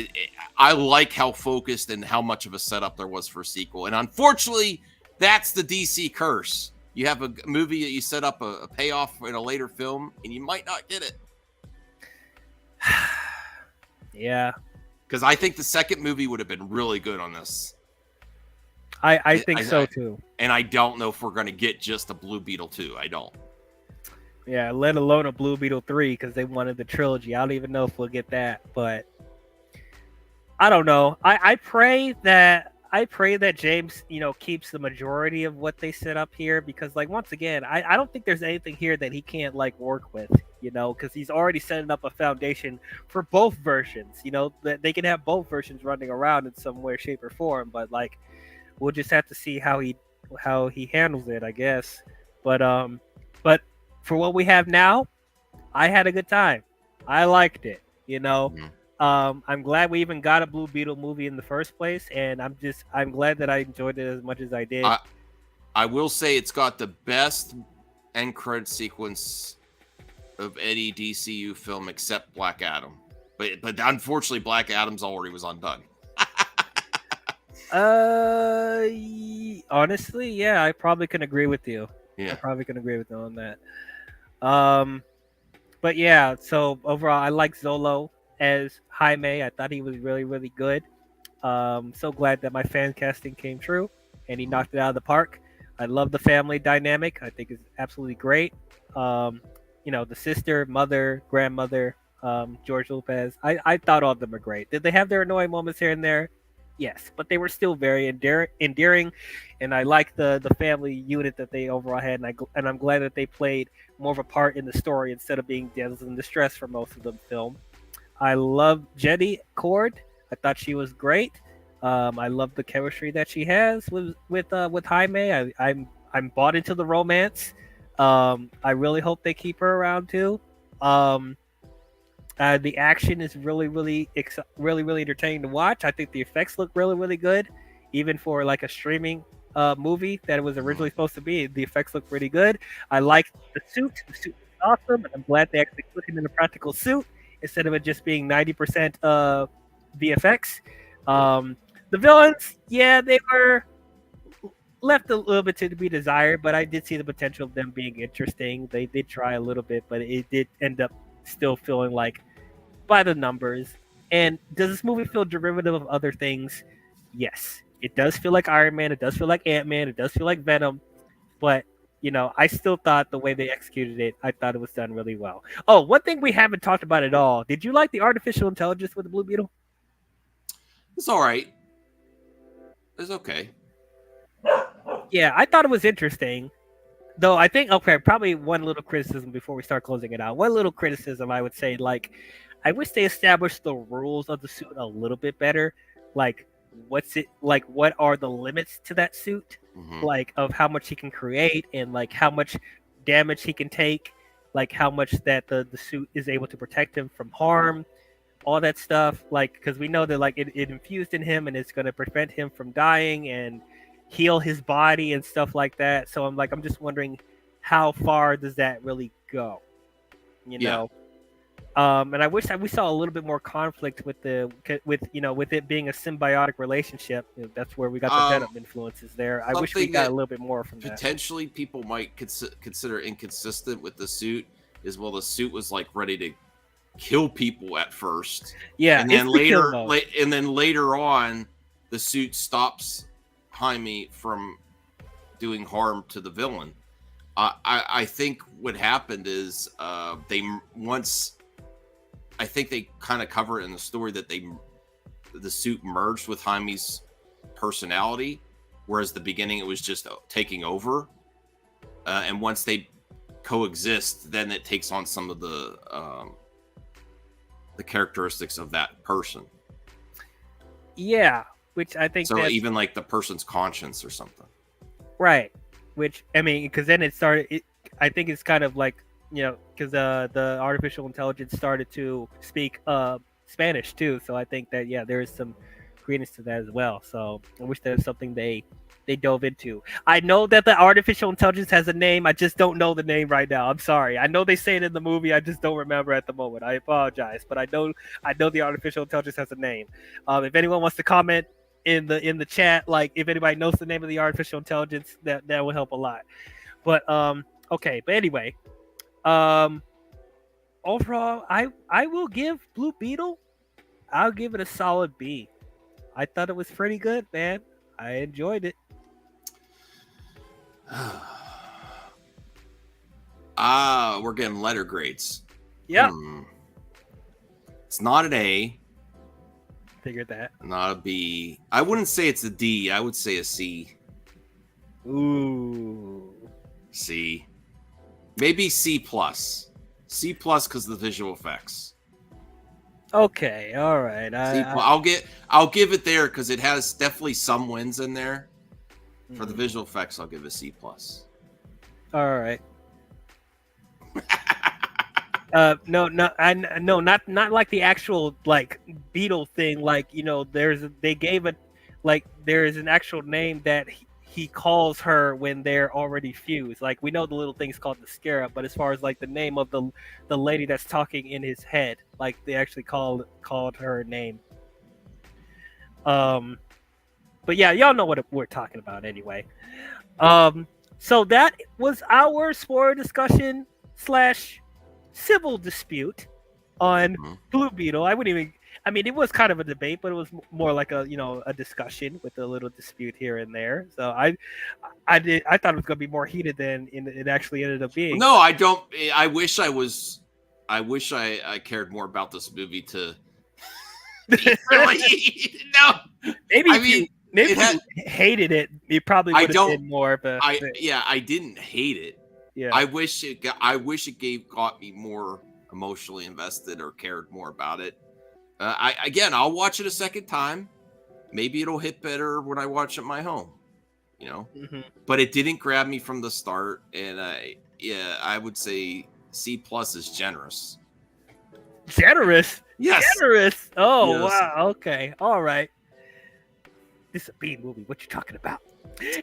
I like how focused and how much of a setup there was for a sequel. And unfortunately, that's the DC curse. You have a movie that you set up a payoff in a later film, and you might not get it. Yeah. Because I think the second movie would have been really good on this. I think so too. And I don't know if we're going to get just a Blue Beetle 2. I don't. Yeah, let alone a Blue Beetle 3 because they wanted the trilogy. I don't even know if we'll get that, but I don't know. I pray that James, keeps the majority of what they set up here because, like, once again, I don't think there's anything here that he can't like work with, because he's already setting up a foundation for both versions. That they can have both versions running around in some way, shape, or form. But like, we'll just have to see how he handles it, I guess. But for what we have now, I had a good time. I liked it. Mhm. I'm glad we even got a Blue Beetle movie in the first place, and I'm glad that I enjoyed it as much as I did. I will say it's got the best end credit sequence of any DCU film except Black Adam. But unfortunately, Black Adam's already was undone. Honestly, yeah, I probably can agree with you. Yeah. I probably can agree with you on that. But yeah, so overall, I like Zolo as Jaime. I thought he was really, really good. So glad that my fan casting came true and he knocked it out of the park. I love the family dynamic. I think it's absolutely great. The sister, mother, grandmother, George Lopez. I thought all of them were great. Did they have their annoying moments here and there? Yes, but they were still very endearing, and I like the family unit that they overall had, and I'm glad that they played more of a part in the story instead of being damsels in distress for most of the film. I love Jenny Cord. I thought she was great. I love the chemistry that she has with Jaime. I'm bought into the romance. I really hope they keep her around too. The action is really, really, really entertaining to watch. I think the effects look really, really good, even for like a streaming movie that it was originally supposed to be. The effects look pretty good. I like the suit. The suit is awesome, and I'm glad they actually put him in a practical suit instead of it just being 90% VFX. The villains, yeah, they were left a little bit to be desired, but I did see the potential of them being interesting. They did try a little bit, but it did end up still feeling like by the numbers. And does this movie feel derivative of other things? Yes. It does feel like Iron Man. It does feel like Ant-Man. It does feel like Venom. But, I still thought the way they executed it, I thought it was done really well. Oh, one thing we haven't talked about at all. Did you like the artificial intelligence with the Blue Beetle? It's all right. It's okay. Yeah, I thought it was interesting. Though I think, okay, probably one little criticism before we start closing it out. One little criticism I would say, like, I wish they established the rules of the suit a little bit better. Like, what are the limits to that suit? Mhm. Like, of how much he can create and like how much damage he can take, like how much that the suit is able to protect him from harm, all that stuff. Like, because we know that like it infused in him and it's going to prevent him from dying and heal his body and stuff like that. So I'm just wondering how far does that really go? Yeah. And I wish that we saw a little bit more conflict with it being a symbiotic relationship. That's where we got the Venom influences there. I wish we Something got a that little bit more from that. Potentially, people might consider inconsistent with the suit is, well, the suit was like ready to kill people at first, Yeah, and then it's the kill later mode. on, the suit stops Jaime from doing harm to the villain. I think what happened is I think they kind of cover it in the story that the suit merged with Jaime's personality, whereas the beginning it was just taking over. And once they coexist, then it takes on some of the characteristics of that person. Yeah, which I think so even like the person's conscience or something. Right. Which, I mean, because then it started. I think it's kind of like, because the artificial intelligence started to speak Spanish too. So I think that, yeah, there is some credence to that as well. So I wish there was something they dove into. I know that the artificial intelligence has a name. I just don't know the name right now. I'm sorry. I know they say it in the movie. I just don't remember at the moment. I apologize. But I know the artificial intelligence has a name. If anyone wants to comment in the chat, like if anybody knows the name of the artificial intelligence, that will help a lot. But okay. But anyway, overall, I will give Blue Beetle, I'll give it a solid B. I thought it was pretty good, man. I enjoyed it. We're getting letter grades. Yeah, It's not an A, figured that. not a B. I wouldn't say it's a D. I would say a C. Ooh. C. Maybe C plus. C plus because of the visual effects. Okay, all right. I'll give it there because it has definitely some wins in there. For the visual effects, I'll give it a C plus. All right. No, not like the actual like Beetle thing. Like there is an actual name that he calls her when they're already fused. Like we know the little thing's called the Scarab, but as far as like the name of the lady that's talking in his head, like they actually called her name. But yeah, y'all know what we're talking about anyway. So that was our spoiler discussion / civil dispute on Blue Beetle. It was kind of a debate, but it was more like a discussion with a little dispute here and there. So I thought it was going to be more heated than it actually ended up being. No, I don't. I wish I was. I wish I cared more about this movie to really. No, Maybe if you hated it, you probably would have been more. But I didn't hate it. Yeah, I wish it got me more emotionally invested or cared more about it. I'll watch it a second time. Maybe it'll hit better when I watch it at my home. But it didn't grab me from the start, and I would say C plus is generous. Generous. Yes. Generous. Oh Yes. Wow. Okay. All right. This is a B movie. What you talking about?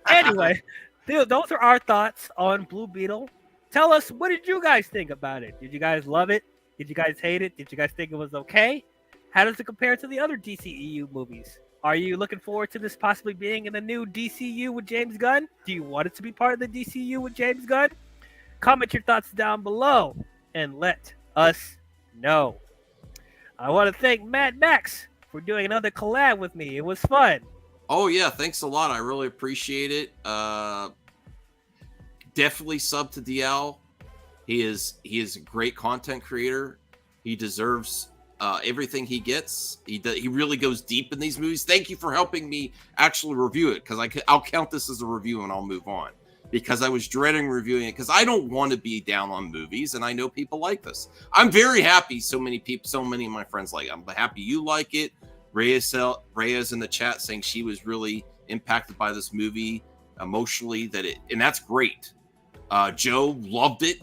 Anyway, those are our thoughts on Blue Beetle. Tell us, what did you guys think about it? Did you guys love it? Did you guys hate it? Did you guys think it was okay? How does it compare to the other DCEU movies? Are you looking forward to this possibly being in the new DCU with James Gunn? Do you want it to be part of the DCU with James Gunn? Comment your thoughts down below and let us know. I want to thank Mad Max for doing another collab with me. It was fun. Oh yeah, thanks a lot. I really appreciate it. Definitely sub to DL. He is a great content creator. He deserves everything he gets. He really goes deep in these movies. Thank you for helping me actually review it, because I'll count this as a review and I'll move on, because I was dreading reviewing it because I don't want to be down on movies, and I know people like this. I'm very happy so many of my friends like it. I'm happy you like it. Rhea's in the chat saying she was really impacted by this movie emotionally, and that's great. Joe loved it,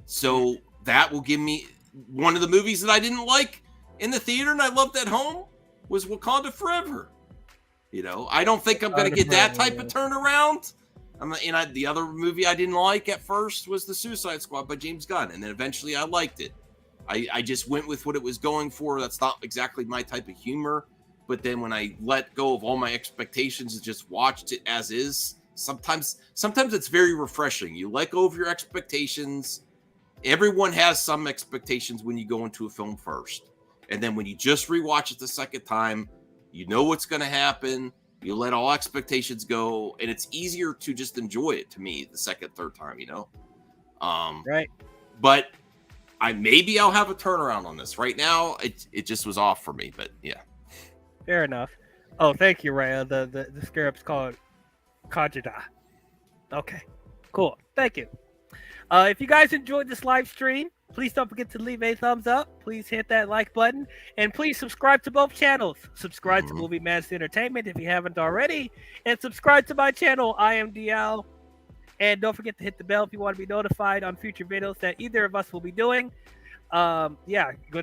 so that will give me one of the movies that I didn't like in the theater and I loved at home was Wakanda Forever. I don't think I'm going to get that type of turnaround. The other movie I didn't like at first was The Suicide Squad by James Gunn, and then eventually I liked it. I just went with what it was going for. That's not exactly my type of humor. But then when I let go of all my expectations and just watched it as is, sometimes it's very refreshing. You let go of your expectations. Everyone has some expectations when you go into a film first. And then when you just rewatch it the second time, you know what's going to happen. You let all expectations go, and it's easier to just enjoy it, to me, the second, third time, Right. But maybe I'll have a turnaround on this. Right now, it just was off for me, but yeah. Fair enough. Oh, thank you, Raya. The scarab's called Kajida. Okay, cool. Thank you. If you guys enjoyed this live stream, please don't forget to leave a thumbs up. Please hit that like button, and please subscribe to both channels. Subscribe to Movie Madness Entertainment if you haven't already, and subscribe to my channel, I am DL. And don't forget to hit the bell if you want to be notified on future videos that either of us will be doing. Go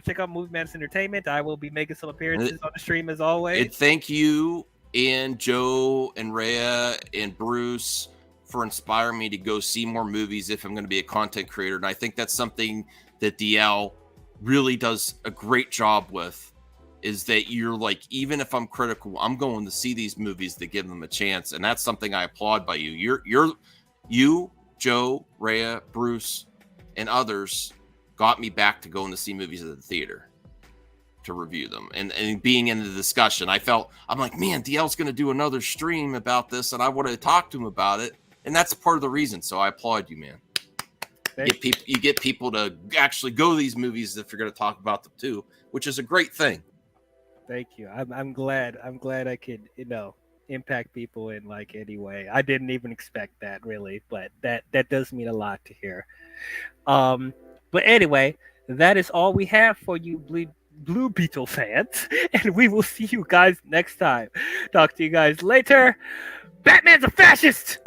check out Movie Madness Entertainment. I will be making some appearances on the stream as always. And thank you and Joe and Rhea and Bruce for inspiring me to go see more movies if I'm going to be a content creator. And I think that's something that DL really does a great job with, is that you're like, even if I'm critical, I'm going to see these movies to give them a chance. And that's something I applaud by you. You, Joe, Rhea, Bruce, and others got me back to going to see movies at the theater to review them and being in the discussion. I'm like, man, DL's going to do another stream about this, and I would have talked to him about it. and that's part of the reason. So I applaud you, man. You get people to actually go to these movies if you're going to talk about them too, which is a great thing. Thank you. I'm glad I could, impact people in like any way. I didn't even expect that really, but that does mean a lot to hear. But anyway, that is all we have for you Blue Beetle fans, and we will see you guys next time. Talk to you guys later. Batman's a fascist!